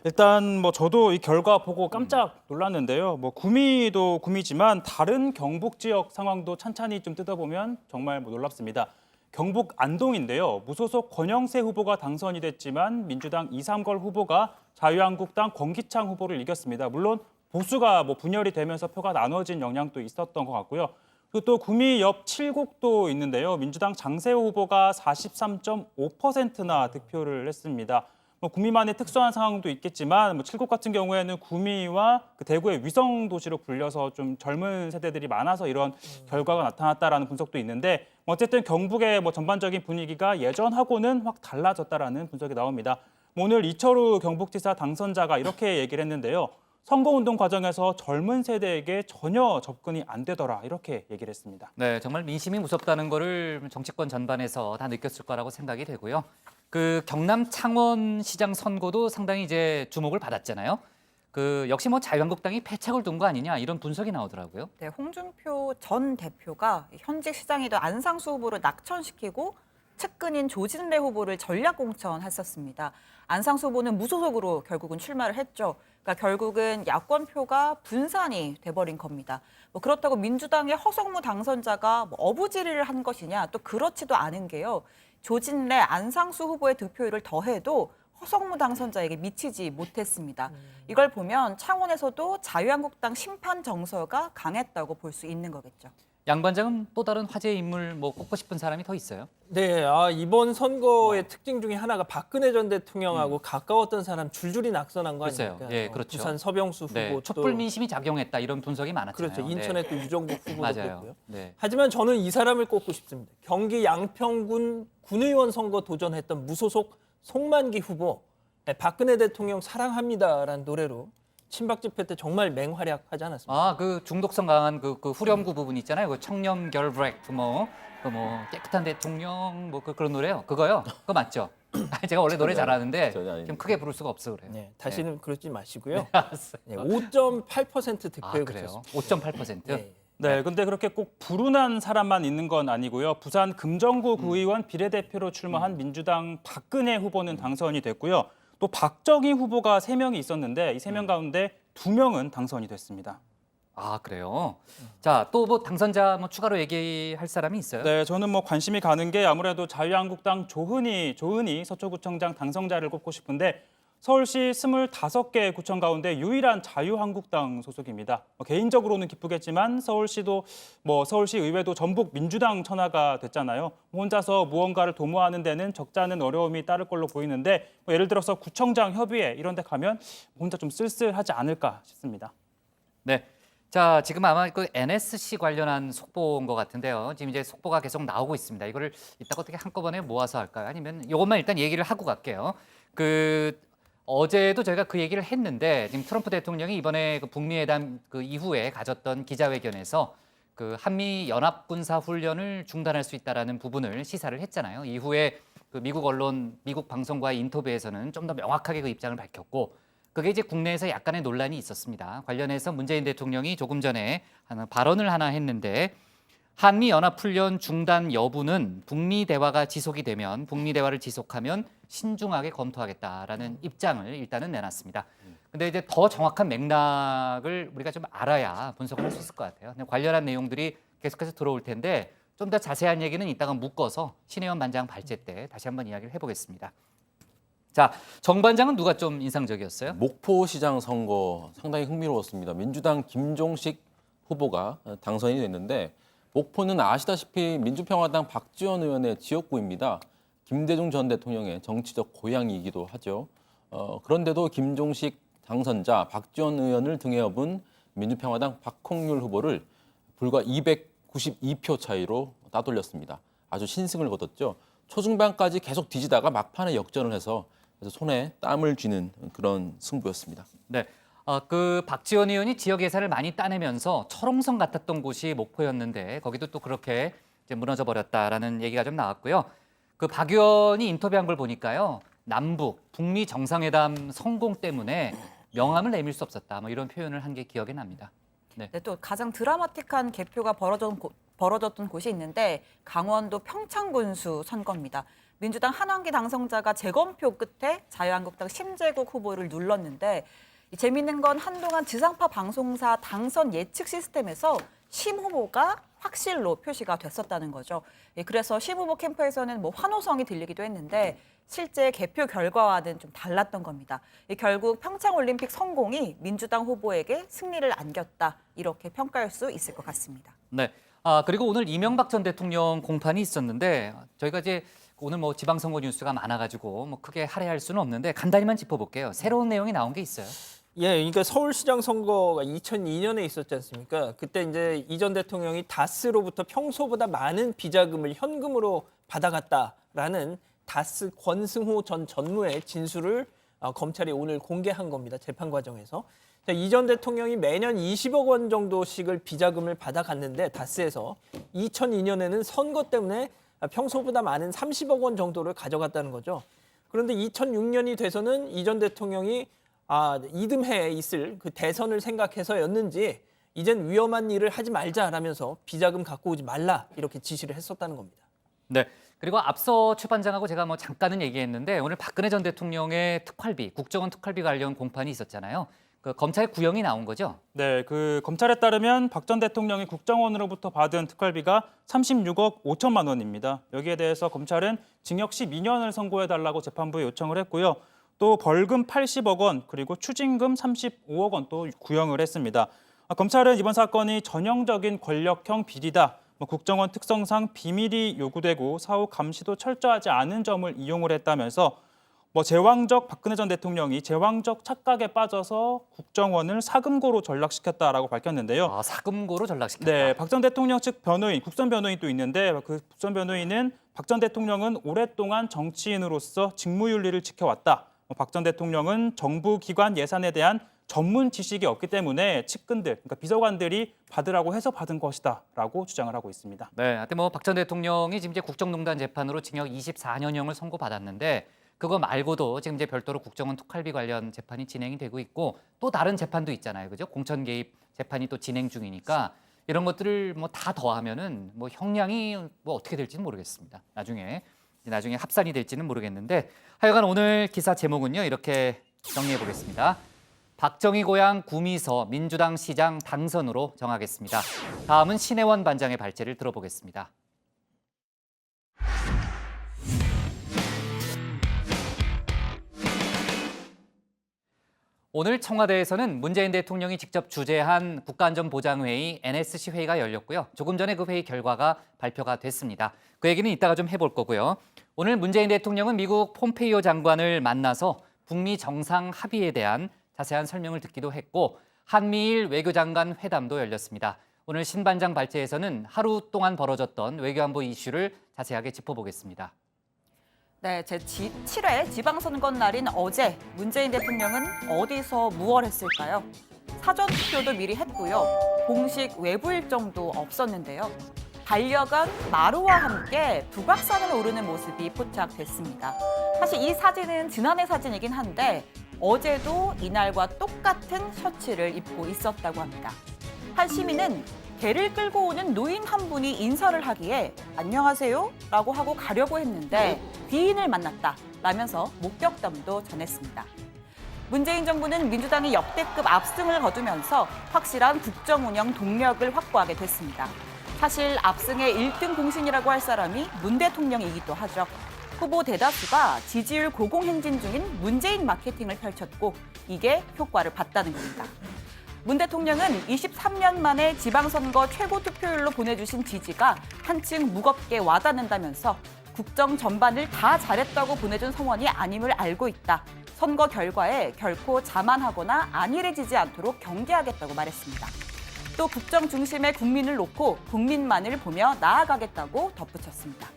Speaker 3: 일단 뭐 저도 이 결과 보고 깜짝 놀랐는데요. 뭐 구미도 구미지만 다른 경북 지역 상황도 찬찬히 좀 뜯어보면 정말 뭐 놀랍습니다. 경북 안동인데요. 무소속 권영세 후보가 당선이 됐지만 민주당 이삼걸 후보가 자유한국당 권기창 후보를 이겼습니다. 물론 보수가 뭐 분열이 되면서 표가 나눠진 영향도 있었던 것 같고요. 그리고 또 구미 옆 칠곡도 있는데요. 민주당 장세호 후보가 43.5%나 득표를 했습니다. 뭐 구미만의 특수한 상황도 있겠지만 뭐 칠곡 같은 경우에는 구미와 그 대구의 위성 도시로 불려서 좀 젊은 세대들이 많아서 이런 결과가 나타났다라는 분석도 있는데 어쨌든 경북의 뭐 전반적인 분위기가 예전하고는 확 달라졌다라는 분석이 나옵니다. 오늘 이철우 경북지사 당선자가 이렇게 얘기를 했는데요. 선거운동 과정에서 젊은 세대에게 전혀 접근이 안 되더라 이렇게 얘기를 했습니다.
Speaker 1: 네, 정말 민심이 무섭다는 거를 정치권 전반에서 다 느꼈을 거라고 생각이 되고요. 그 경남 창원시장 선거도 상당히 이제 주목을 받았잖아요. 역시 뭐 자유한국당이 패착을 둔 거 아니냐 이런 분석이 나오더라고요.
Speaker 8: 네, 홍준표 전 대표가 현직 시장이던 안상수 후보를 낙천시키고 측근인 조진래 후보를 전략 공천했었습니다. 안상수 후보는 무소속으로 결국은 출마를 했죠. 그러니까 결국은 야권표가 분산이 돼버린 겁니다. 뭐 그렇다고 민주당의 허성무 당선자가 뭐 어부지리를 한 것이냐 또 그렇지도 않은 게요. 조진래, 안상수 후보의 득표율을 더해도 허성무 당선자에게 미치지 못했습니다. 이걸 보면 창원에서도 자유한국당 심판 정서가 강했다고 볼 수 있는 거겠죠.
Speaker 1: 양 반장은 또 다른 화제의 인물 뭐 꼽고 싶은 사람이 더 있어요?
Speaker 9: 네, 이번 선거의 특징 중에 하나가 박근혜 전 대통령하고 가까웠던 사람 줄줄이 낙선한 거
Speaker 1: 글쎄요.
Speaker 9: 아닙니까?
Speaker 1: 예, 그렇죠.
Speaker 9: 부산 서병수 후보
Speaker 1: 네, 촛불 민심이 작용했다 이런 분석이 많았잖아요.
Speaker 9: 그렇죠. 인천에 또 유정복 후보도
Speaker 1: 맞아요.
Speaker 9: 꼽고요.
Speaker 1: 네.
Speaker 9: 하지만 저는 이 사람을 꼽고 싶습니다. 경기 양평군 군의원 선거 도전했던 무소속 송만기 후보. 네, 박근혜 대통령 사랑합니다라는 노래로 친박 집회 때 정말 맹활약하지 않았습니까?
Speaker 1: 그 중독성 강한 그 후렴구 부분 있잖아요. 그 청렴 결브렉 뭐 깨끗한 대통령 그런 노래요. 그거요. 그거 맞죠? 제가 원래 노래 잘하는데 좀 크게 부를 수가 없어 그래요.
Speaker 9: 네, 다시는 그러지 마시고요.
Speaker 1: 네,
Speaker 9: 5.8% 득표에
Speaker 1: 그래요?
Speaker 9: 그쳤습니다.
Speaker 1: 5.8%?
Speaker 3: 네, 근데 그렇게 꼭 불운한 사람만 있는 건 아니고요. 부산 금정구 구의원 비례대표로 출마한 민주당 박근혜 후보는 당선이 됐고요. 또 박정희 후보가 3명이 있었는데 이 3명 가운데 2명은 당선이 됐습니다.
Speaker 1: 그래요? 자, 또 뭐 당선자 추가로 얘기할 사람이 있어요?
Speaker 3: 네, 저는 뭐 관심이 가는 게 아무래도 자유한국당 조은희 서초구청장 당선자를 꼽고 싶은데 서울시 25개 구청 가운데 유일한 자유한국당 소속입니다. 개인적으로는 기쁘겠지만 서울시 의회도 전북 민주당 천하가 됐잖아요. 혼자서 무언가를 도모하는 데는 적잖은 어려움이 따를 걸로 보이는데 예를 들어서 구청장 협의회 이런 데 가면 혼자 좀 쓸쓸하지 않을까 싶습니다.
Speaker 1: 네. 자, 지금 아마 그 NSC 관련한 속보인 것 같은데요. 지금 이제 속보가 계속 나오고 있습니다. 이거를 이따가 어떻게 한꺼번에 모아서 할까요? 아니면 이것만 일단 얘기를 하고 갈게요. 어제도 저희가 그 얘기를 했는데 지금 트럼프 대통령이 이번에 그 북미 회담 이후에 가졌던 기자회견에서 그 한미 연합 군사 훈련을 중단할 수 있다라는 부분을 시사를 했잖아요. 이후에 그 미국 언론, 미국 방송과의 인터뷰에서는 좀 더 명확하게 그 입장을 밝혔고 그게 이제 국내에서 약간의 논란이 있었습니다. 관련해서 문재인 대통령이 조금 전에 발언을 하나 했는데 한미 연합훈련 중단 여부는 북미 대화가 지속이 되면 북미 대화를 지속하면 신중하게 검토하겠다라는 입장을 일단은 내놨습니다. 근데 이제 더 정확한 맥락을 우리가 좀 알아야 분석을 할 수 있을 것 같아요. 근데 관련한 내용들이 계속해서 들어올 텐데 좀 더 자세한 얘기는 이따가 묶어서 신혜원 반장 발제 때 다시 한번 이야기를 해보겠습니다. 자, 정 반장은 누가 좀 인상적이었어요?
Speaker 2: 목포시장 선거 상당히 흥미로웠습니다. 민주당 김종식 후보가 당선이 됐는데 목포는 아시다시피 민주평화당 박지원 의원의 지역구입니다. 김대중 전 대통령의 정치적 고향이기도 하죠. 그런데도 김종식 당선자 박지원 의원을 등에 업은 민주평화당 박홍률 후보를 불과 292표 차이로 따돌렸습니다. 아주 신승을 거뒀죠. 초중반까지 계속 뒤지다가 막판에 역전을 해서 손에 땀을 쥐는 그런 승부였습니다.
Speaker 1: 네. 그 박지원 의원이 지역 예산을 많이 따내면서 철옹성 같았던 곳이 목포였는데 거기도 또 그렇게 이제 무너져 버렸다라는 얘기가 좀 나왔고요. 그 박 의원이 인터뷰한 걸 보니까요. 남북, 북미 정상회담 성공 때문에 명함을 내밀 수 없었다. 뭐 이런 표현을 한 게 기억에 납니다. 네.
Speaker 8: 네, 또 가장 드라마틱한 개표가 벌어졌던 곳이 있는데 강원도 평창군수 선거입니다. 민주당 한왕기 당선자가 재검표 끝에 자유한국당 심재국 후보를 눌렀는데 재미있는 건 한동안 지상파 방송사 당선 예측 시스템에서 심 후보가 확실로 표시가 됐었다는 거죠. 그래서 심 후보 캠프에서는 뭐 환호성이 들리기도 했는데 실제 개표 결과와는 좀 달랐던 겁니다. 결국 평창올림픽 성공이 민주당 후보에게 승리를 안겼다 이렇게 평가할 수 있을 것 같습니다.
Speaker 1: 네. 그리고 오늘 이명박 전 대통령 공판이 있었는데 저희가 이제 오늘 뭐 지방선거 뉴스가 많아가지고 뭐 크게 할애할 수는 없는데 간단히만 짚어볼게요. 새로운 내용이 나온 게 있어요.
Speaker 9: 예, 그러니까 서울시장 선거가 2002년에 있었지 않습니까? 그때 이제 이 전 대통령이 다스로부터 평소보다 많은 비자금을 현금으로 받아갔다라는 다스 권승호 전 전무의 진술을 검찰이 오늘 공개한 겁니다. 재판 과정에서. 이 전 대통령이 매년 20억 원 정도씩을 비자금을 받아갔는데 다스에서 2002년에는 선거 때문에 평소보다 많은 30억 원 정도를 가져갔다는 거죠. 그런데 2006년이 돼서는 이 전 대통령이 이듬해에 있을 그 대선을 생각해서였는지 이젠 위험한 일을 하지 말자라면서 비자금 갖고 오지 말라 이렇게 지시를 했었다는 겁니다.
Speaker 1: 네. 그리고 앞서 최 반장하고 제가 뭐 잠깐은 얘기했는데 오늘 박근혜 전 대통령의 특활비, 국정원 특활비 관련 공판이 있었잖아요. 그 검찰 구형이 나온 거죠?
Speaker 3: 네, 그 검찰에 따르면 박 전 대통령이 국정원으로부터 받은 특활비가 36억 5천만 원입니다. 여기에 대해서 검찰은 징역 12년을 선고해달라고 재판부에 요청을 했고요. 또 벌금 80억 원 그리고 추징금 35억 원 또 구형을 했습니다. 검찰은 이번 사건이 전형적인 권력형 비리다. 국정원 특성상 비밀이 요구되고 사후 감시도 철저하지 않은 점을 이용을 했다면서 박근혜 전 대통령이 제왕적 착각에 빠져서 국정원을 사금고로 전락시켰다라고 밝혔는데요.
Speaker 1: 사금고로 전락시켰다.
Speaker 3: 네, 박 전 대통령 측 변호인, 국선 변호인 또 있는데 그 국선 변호인은 박 전 대통령은 오랫동안 정치인으로서 직무윤리를 지켜왔다. 박 전 대통령은 정부 기관 예산에 대한 전문 지식이 없기 때문에 측근들, 그러니까 비서관들이 받으라고 해서 받은 것이다라고 주장을 하고 있습니다.
Speaker 1: 네, 하여튼 뭐 박 전 대통령이 지금 이제 국정농단 재판으로 징역 24년형을 선고받았는데 그거 말고도 지금 이제 별도로 국정원 특활비 관련 재판이 진행이 되고 있고 또 다른 재판도 있잖아요, 그죠? 공천 개입 재판이 또 진행 중이니까 이런 것들을 뭐 다 더하면은 뭐 형량이 뭐 어떻게 될지는 모르겠습니다. 나중에 합산이 될지는 모르겠는데 하여간 오늘 기사 제목은요 이렇게 정리해 보겠습니다. 박정희 고향 구미서 민주당 시장 당선으로 정하겠습니다. 다음은 신혜원 반장의 발제를 들어보겠습니다. 오늘 청와대에서는 문재인 대통령이 직접 주재한 국가안전보장회의 NSC 회의가 열렸고요. 조금 전에 그 회의 결과가 발표가 됐습니다. 그 얘기는 이따가 좀 해볼 거고요. 오늘 문재인 대통령은 미국 폼페이오 장관을 만나서 북미 정상 합의에 대한 자세한 설명을 듣기도 했고 한미일 외교장관 회담도 열렸습니다. 오늘 신 반장 발제에서는 하루 동안 벌어졌던 외교안보 이슈를 자세하게 짚어보겠습니다.
Speaker 8: 네, 제7회 지방선거 날인 어제 문재인 대통령은 어디서 무얼 했을까요? 사전 투표도 미리 했고요. 공식 외부 일정도 없었는데요. 반려견 마루와 함께 북악산을 오르는 모습이 포착됐습니다. 사실 이 사진은 지난해 사진이긴 한데 어제도 이날과 똑같은 셔츠를 입고 있었다고 합니다. 한 시민은 개를 끌고 오는 노인 한 분이 인사를 하기에 안녕하세요 라고 하고 가려고 했는데 귀인을 만났다 라면서 목격담도 전했습니다. 문재인 정부는 민주당이 역대급 압승을 거두면서 확실한 국정 운영 동력을 확보하게 됐습니다. 사실 압승의 1등 공신이라고 할 사람이 문 대통령이기도 하죠. 후보 대다수가 지지율 고공행진 중인 문재인 마케팅을 펼쳤고 이게 효과를 봤다는 겁니다. 문 대통령은 23년 만에 지방선거 최고 투표율로 보내주신 지지가 한층 무겁게 와닿는다면서 국정 전반을 다 잘했다고 보내준 성원이 아님을 알고 있다. 선거 결과에 결코 자만하거나 안일해지지 않도록 경계하겠다고 말했습니다. 또 국정 중심의 국민을 놓고 국민만을 보며 나아가겠다고 덧붙였습니다.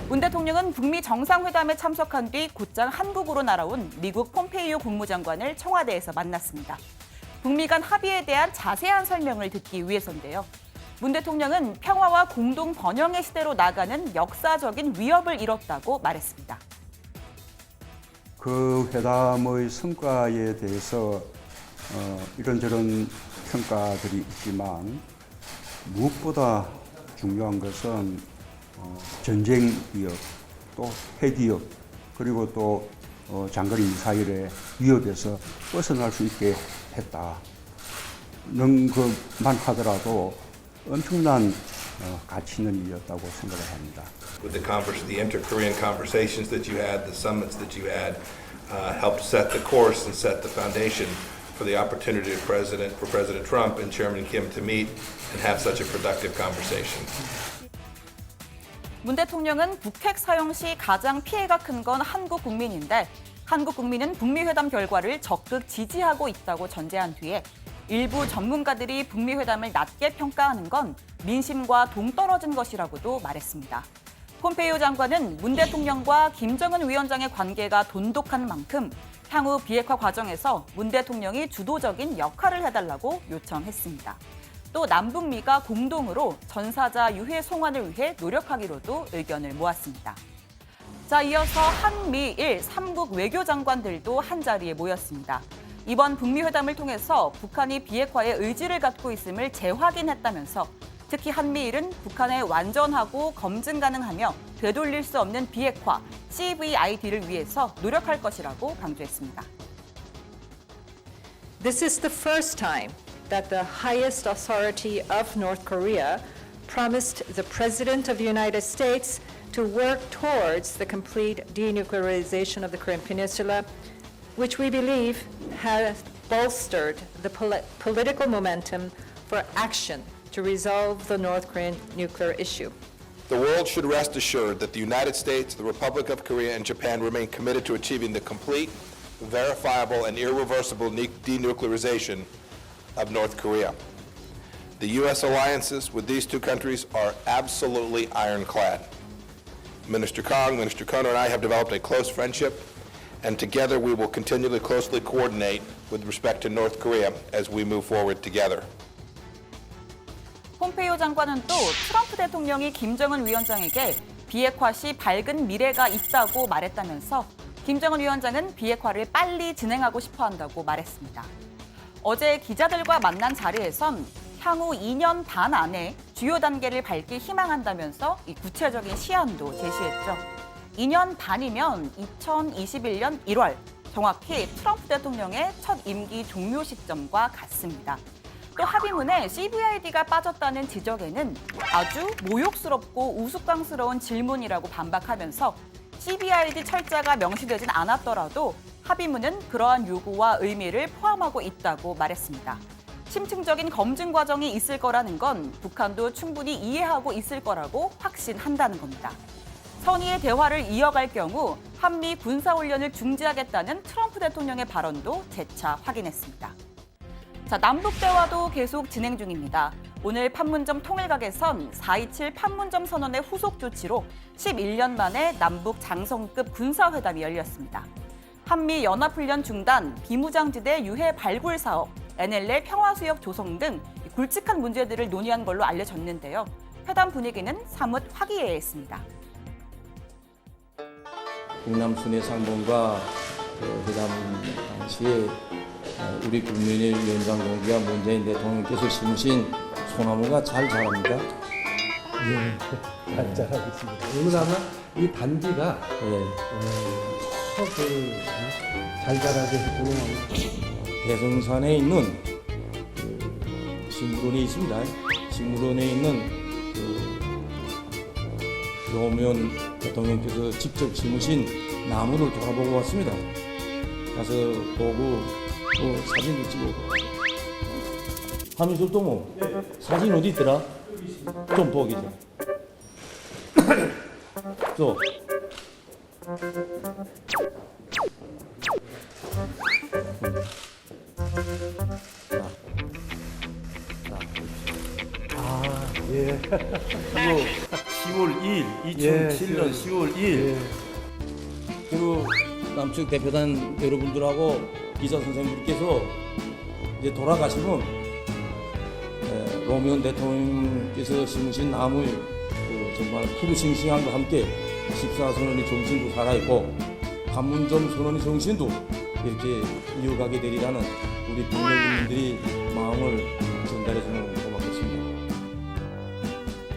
Speaker 8: 문 대통령은 북미 정상회담에 참석한 뒤 곧장 한국으로 날아온 미국 폼페이오 국무장관을 청와대에서 만났습니다. 북미 간 합의에 대한 자세한 설명을 듣기 위해서인데요. 문 대통령은 평화와 공동 번영의 시대로 나가는 역사적인 위협을 이뤘다고 말했습니다.
Speaker 21: 그 회담의 성과에 대해서 이런저런 평가들이 있지만 무엇보다 중요한 것은 전쟁 위협, 또 핵 위협, 그리고 또 장거리 미사일의 위협에서 벗어날 수 있게 했다는 것만 하더라도 엄청난 가치 있는 일이었다고 생각을 합니다.
Speaker 22: With the inter-Korean conversations that you had, the summits that you had, helped set the course and set the foundation for the opportunity for President Trump and Chairman Kim to meet and have such a productive conversation.
Speaker 8: 문 대통령은 북핵 사용 시 가장 피해가 큰 건 한국 국민인데 한국 국민은 북미 회담 결과를 적극 지지하고 있다고 전제한 뒤에 일부 전문가들이 북미 회담을 낮게 평가하는 건 민심과 동떨어진 것이라고도 말했습니다. 폼페이오 장관은 문 대통령과 김정은 위원장의 관계가 돈독한 만큼 향후 비핵화 과정에서 문 대통령이 주도적인 역할을 해달라고 요청했습니다. 또 남북미가 공동으로 전사자 유해 송환을 위해 노력하기로도 의견을 모았습니다. 자, 이어서 한미일 3국 외교장관들도 한자리에 모였습니다. 이번 북미 회담을 통해서 북한이 비핵화의 의지를 갖고 있음을 재확인했다면서 특히 한미일은 북한의 완전하고 검증 가능하며 되돌릴 수 없는 비핵화, CVID를 위해서 노력할 것이라고 강조했습니다.
Speaker 23: This is the first time that the highest authority of North Korea promised the President of the United States to work towards the complete denuclearization of the Korean Peninsula, which we believe has bolstered the political momentum for action to resolve the North Korean nuclear issue.
Speaker 22: The world should rest assured that the United States, the Republic of Korea, and Japan remain committed to achieving the complete, verifiable, and irreversible denuclearization of North Korea. The U.S. alliances with these two countries are absolutely ironclad. Minister Kang, Minister Kono, and I have developed a close friendship, and together we will continually closely coordinate with respect to North Korea as we move forward together.
Speaker 8: 폼페이오 장관은 또 트럼프 대통령이 김정은 위원장에게 비핵화 시 밝은 미래가 있다고 말했다면서 김정은 위원장은 비핵화를 빨리 진행하고 싶어 한다고 말했습니다. 어제 기자들과 만난 자리에선 향후 2년 반 안에 주요 단계를 밟기 희망한다면서 이 구체적인 시한도 제시했죠. 2년 반이면 2021년 1월, 정확히 트럼프 대통령의 첫 임기 종료 시점과 같습니다. 또 합의문에 CVID가 빠졌다는 지적에는 아주 모욕스럽고 우스꽝스러운 질문이라고 반박하면서 CVID 철자가 명시되진 않았더라도 합의문은 그러한 요구와 의미를 포함하고 있다고 말했습니다. 심층적인 검증 과정이 있을 거라는 건 북한도 충분히 이해하고 있을 거라고 확신한다는 겁니다. 선의의 대화를 이어갈 경우 한미 군사훈련을 중지하겠다는 트럼프 대통령의 발언도 재차 확인했습니다. 자, 남북 대화도 계속 진행 중입니다. 오늘 판문점 통일각에선 4.27 판문점 선언의 후속 조치로 11년 만에 남북 장성급 군사회담이 열렸습니다. 한미 연합훈련 중단, 비무장지대 유해 발굴 사업, NLL 평화수역 조성 등 굵직한 문제들을 논의한 걸로 알려졌는데요. 회담 분위기는 사뭇 화기애애했습니다.
Speaker 16: 국남 순회 상봉과
Speaker 4: 회담 당시에 우리 국민의 위원장 동기와 문재인 대통령께서 심으신 소나무가 잘 자랍니다.
Speaker 6: 예, 잘 자라고 있습니다. 오늘 아마 이 단지가 잘 자라게 해주는
Speaker 4: 대성산에 있는 식물원이 있습니다. 식물원에 있는 노무현 대통령께서 직접 심으신 나무를 돌아보고 왔습니다. 가서 보고 사진도 찍고. 하면서 또 뭐 사진 어디 있더라? 좀 보기 좀. 또.
Speaker 6: 예.
Speaker 4: 이거 10월 2일, 2007년 10월 2일. 그리고 남측 대표단 여러분들하고 기자 선생님들께서 이제 돌아가시면 노무현 대통령께서 심으신 나무 정말 푸르싱싱함과 함께 14선언의 정신도 살아있고 판문점 선언의 정신도 이렇게 이어가게 되리라는 우리 국민들이 마음을 전달해주면 고맙겠습니다.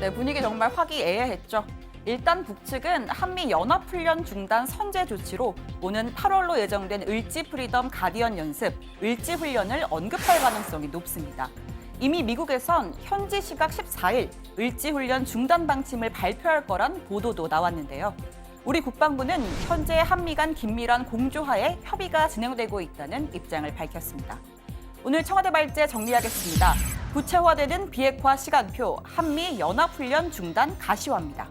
Speaker 8: 네, 분위기 정말 화기애애했죠. 일단 북측은 한미 연합훈련 중단 선제 조치로 오는 8월로 예정된 을지 프리덤 가디언 연습, 을지 훈련을 언급할 가능성이 높습니다. 이미 미국에선 현지 시각 14일 을지 훈련 중단 방침을 발표할 거란 보도도 나왔는데요. 우리 국방부는 현재 한미 간 긴밀한 공조하에 협의가 진행되고 있다는 입장을 밝혔습니다. 오늘 청와대 발제 정리하겠습니다. 구체화되는 비핵화 시간표, 한미 연합훈련 중단 가시화입니다.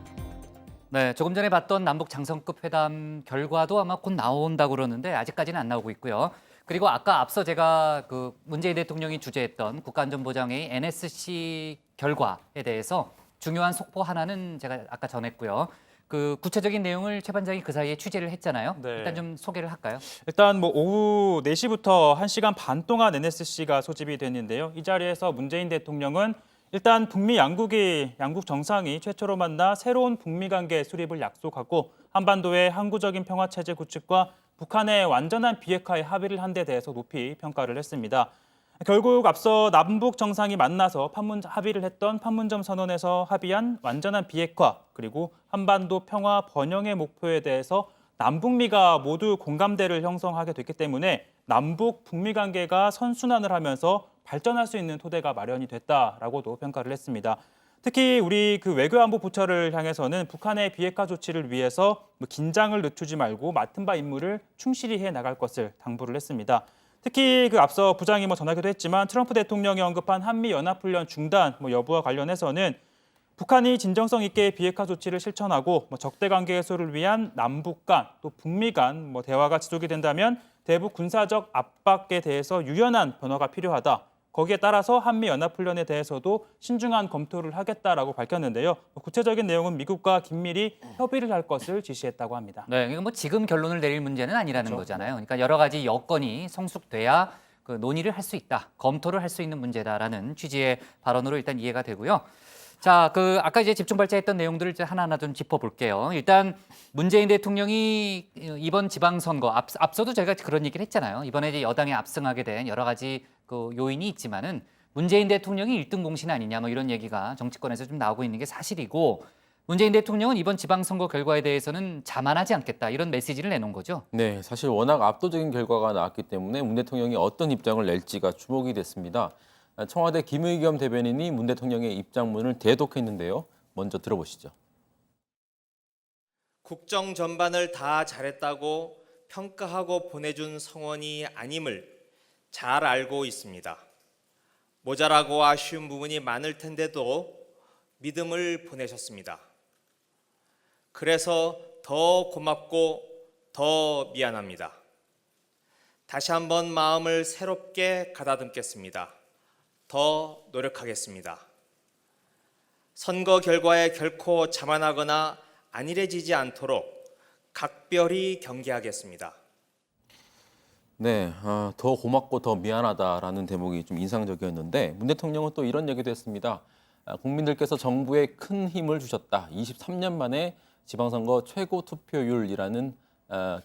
Speaker 1: 네, 조금 전에 봤던 남북 장성급 회담 결과도 아마 곧 나온다고 그러는데 아직까지는 안 나오고 있고요. 그리고 아까 앞서 제가 그 문재인 대통령이 주재했던 국가안전보장회의 NSC 결과에 대해서 중요한 속보 하나는 제가 아까 전했고요. 그 구체적인 내용을 최 반장이 그 사이에 취재를 했잖아요.
Speaker 3: 네.
Speaker 1: 일단 좀 소개를 할까요?
Speaker 3: 일단 뭐 오후 4시부터 1시간 반 동안 NSC가 소집이 됐는데요. 이 자리에서 문재인 대통령은 일단 북미 양국 정상이 최초로 만나 새로운 북미 관계 수립을 약속하고 한반도의 항구적인 평화체제 구축과 북한의 완전한 비핵화에 합의를 한 데 대해서 높이 평가를 했습니다. 결국 앞서 남북 정상이 만나서 합의를 했던 판문점 선언에서 합의한 완전한 비핵화 그리고 한반도 평화 번영의 목표에 대해서 남북미가 모두 공감대를 형성하게 됐기 때문에 남북 북미 관계가 선순환을 하면서 발전할 수 있는 토대가 마련이 됐다라고도 평가를 했습니다. 특히 우리 그 외교안보 부처를 향해서는 북한의 비핵화 조치를 위해서 긴장을 늦추지 말고 맡은 바 임무를 충실히 해 나갈 것을 당부를 했습니다. 특히 그 앞서 부장이 전하기도 했지만 트럼프 대통령이 언급한 한미 연합훈련 중단 여부와 관련해서는 북한이 진정성 있게 비핵화 조치를 실천하고 적대 관계 해소를 위한 남북 간 또 북미 간 대화가 지속이 된다면 대북 군사적 압박에 대해서 유연한 변화가 필요하다. 거기에 따라서 한미 연합훈련에 대해서도 신중한 검토를 하겠다라고 밝혔는데요. 구체적인 내용은 미국과 긴밀히 협의를 할 것을 지시했다고 합니다.
Speaker 1: 네, 이거 뭐 지금 결론을 내릴 문제는 아니라는 거잖아요. 그러니까 여러 가지 여건이 성숙돼야 그 논의를 할 수 있다, 검토를 할 수 있는 문제다라는 취지의 발언으로 일단 이해가 되고요. 자, 그 아까 이제 집중 발제했던 내용들을 이제 하나하나 좀 짚어볼게요. 일단 문재인 대통령이 이번 지방선거 앞서도 저희가 그런 얘기를 했잖아요. 이번에 이제 여당이 압승하게 된 여러 가지 그 요인이 있지만은 문재인 대통령이 1등 공신 아니냐 뭐 이런 얘기가 정치권에서 좀 나오고 있는 게 사실이고 문재인 대통령은 이번 지방선거 결과에 대해서는 자만하지 않겠다 이런 메시지를 내놓은 거죠.
Speaker 2: 네, 사실 워낙 압도적인 결과가 나왔기 때문에 문 대통령이 어떤 입장을 낼지가 주목이 됐습니다. 청와대 김의겸 대변인이 문 대통령의 입장문을 대독했는데요. 먼저 들어보시죠.
Speaker 5: 국정 전반을 다 잘했다고 평가하고 보내준 성원이 아님을 잘 알고 있습니다. 모자라고 아쉬운 부분이 많을 텐데도 믿음을 보내셨습니다. 그래서 더 고맙고 더 미안합니다. 다시 한번 마음을 새롭게 가다듬겠습니다. 더 노력하겠습니다. 선거 결과에 결코 자만하거나 안일해지지 않도록 각별히 경계하겠습니다.
Speaker 2: 네, 더 고맙고 더 미안하다라는 대목이 좀 인상적이었는데 문 대통령은 또 이런 얘기도 했습니다. 국민들께서 정부에 큰 힘을 주셨다. 23년 만에 지방선거 최고 투표율이라는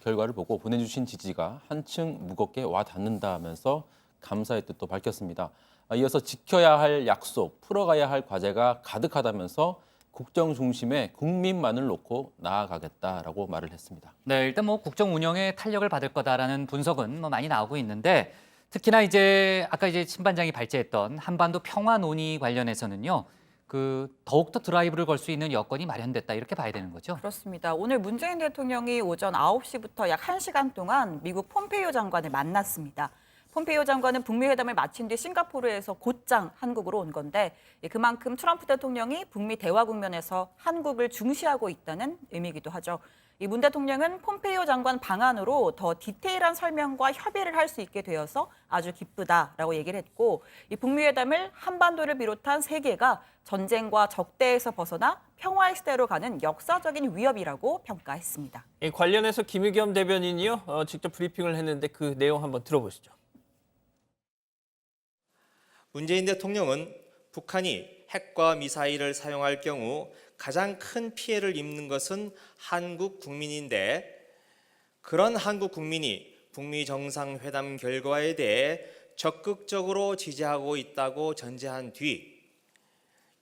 Speaker 2: 결과를 보고 보내주신 지지가 한층 무겁게 와 닿는다면서 감사의 뜻도 밝혔습니다. 이어서 지켜야 할 약속, 풀어가야 할 과제가 가득하다면서 국정 중심에 국민만을 놓고 나아가겠다라고 말을 했습니다.
Speaker 1: 네, 일단 뭐 국정 운영에 탄력을 받을 거다라는 분석은 뭐 많이 나오고 있는데 특히나 이제 아까 이제 신 반장이 발제했던 한반도 평화 논의 관련해서는요. 더욱더 드라이브를 걸 수 있는 여건이 마련됐다 이렇게 봐야 되는 거죠?
Speaker 8: 그렇습니다. 오늘 문재인 대통령이 오전 9시부터 약 1시간 동안 미국 폼페이오 장관을 만났습니다. 폼페이오 장관은 북미 회담을 마친 뒤 싱가포르에서 곧장 한국으로 온 건데 그만큼 트럼프 대통령이 북미 대화 국면에서 한국을 중시하고 있다는 의미이기도 하죠. 이 문 대통령은 폼페이오 장관 방안으로 더 디테일한 설명과 협의를 할 수 있게 되어서 아주 기쁘다라고 얘기를 했고 이 북미 회담을 한반도를 비롯한 세계가 전쟁과 적대에서 벗어나 평화의 시대로 가는 역사적인 위협이라고 평가했습니다.
Speaker 9: 관련해서 김의겸 대변인이요 직접 브리핑을 했는데 그 내용 한번 들어보시죠.
Speaker 5: 문재인 대통령은 북한이 핵과 미사일을 사용할 경우 가장 큰 피해를 입는 것은 한국 국민인데 그런 한국 국민이 북미 정상회담 결과에 대해 적극적으로 지지하고 있다고 전제한 뒤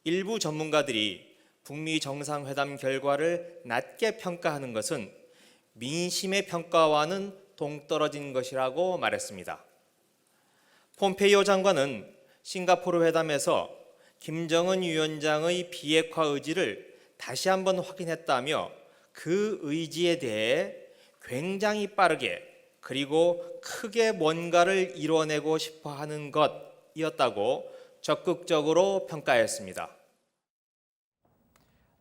Speaker 5: 일부 전문가들이 북미 정상회담 결과를 낮게 평가하는 것은 민심의 평가와는 동떨어진 것이라고 말했습니다. 폼페이오 장관은 싱가포르 회담에서 김정은 위원장의 비핵화 의지를 다시 한번 확인했다며 그 의지에 대해 굉장히 빠르게 그리고 크게 뭔가를 이뤄내고 싶어 하는 것이었다고 적극적으로 평가했습니다.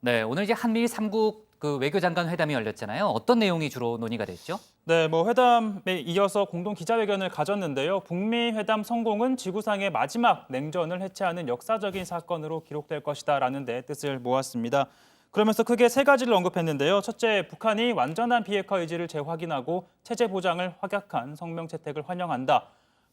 Speaker 1: 네, 오늘 이제 한미 3국 외교장관 회담이 열렸잖아요. 어떤 내용이 주로 논의가 됐죠?
Speaker 3: 네, 회담에 이어서 공동 기자회견을 가졌는데요. 북미 회담 성공은 지구상의 마지막 냉전을 해체하는 역사적인 사건으로 기록될 것이다라는 데 뜻을 모았습니다. 그러면서 크게 세 가지를 언급했는데요. 첫째, 북한이 완전한 비핵화 의지를 재확인하고 체제 보장을 확약한 성명 채택을 환영한다.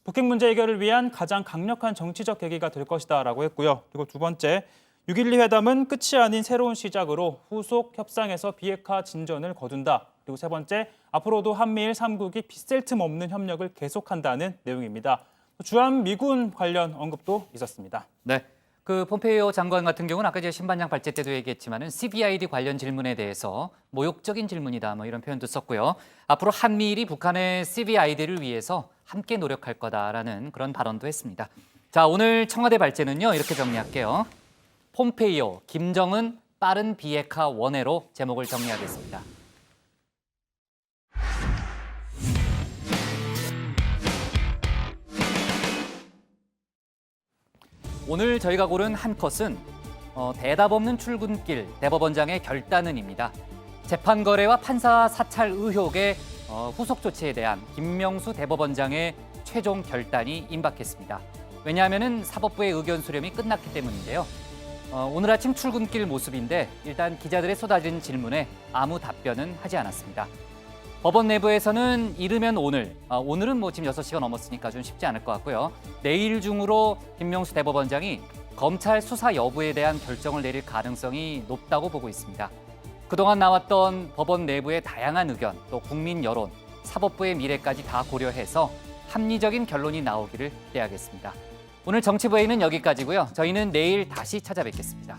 Speaker 3: 북핵 문제 해결을 위한 가장 강력한 정치적 계기가 될 것이다라고 했고요. 그리고 두 번째, 6.12 회담은 끝이 아닌 새로운 시작으로 후속 협상에서 비핵화 진전을 거둔다. 그리고 세 번째, 앞으로도 한미일 3국이 빗셀 틈 없는 협력을 계속한다는 내용입니다. 주한 미군 관련 언급도 있었습니다.
Speaker 1: 네, 폼페이오 장관 같은 경우는 아까 신 반장 발제 때도 얘기했지만은 CVID 관련 질문에 대해서 모욕적인 질문이다 이런 표현도 썼고요. 앞으로 한미일이 북한의 CVID를 위해서 함께 노력할 거다라는 그런 발언도 했습니다. 자, 오늘 청와대 발제는요 이렇게 정리할게요. 폼페이오, 김정은 빠른 비핵화 원회로 제목을 정리하겠습니다. 오늘 저희가 고른 한 컷은 대답 없는 출근길 대법원장의 결단은입니다. 재판 거래와 판사 사찰 의혹의 후속 조치에 대한 김명수 대법원장의 최종 결단이 임박했습니다. 왜냐하면 사법부의 의견 수렴이 끝났기 때문인데요. 오늘 아침 출근길 모습인데 일단 기자들의 쏟아진 질문에 아무 답변은 하지 않았습니다. 법원 내부에서는 이르면 오늘은 지금 6시가 넘었으니까 좀 쉽지 않을 것 같고요. 내일 중으로 김명수 대법원장이 검찰 수사 여부에 대한 결정을 내릴 가능성이 높다고 보고 있습니다. 그동안 나왔던 법원 내부의 다양한 의견, 또 국민 여론, 사법부의 미래까지 다 고려해서 합리적인 결론이 나오기를 기대하겠습니다. 오늘 정치부회의는 여기까지고요. 저희는 내일 다시 찾아뵙겠습니다.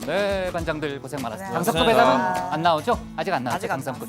Speaker 1: 네, 반장들 고생 많았습니다. 강석구 회장은 안 나오죠? 아직 안 나왔죠? 강석구.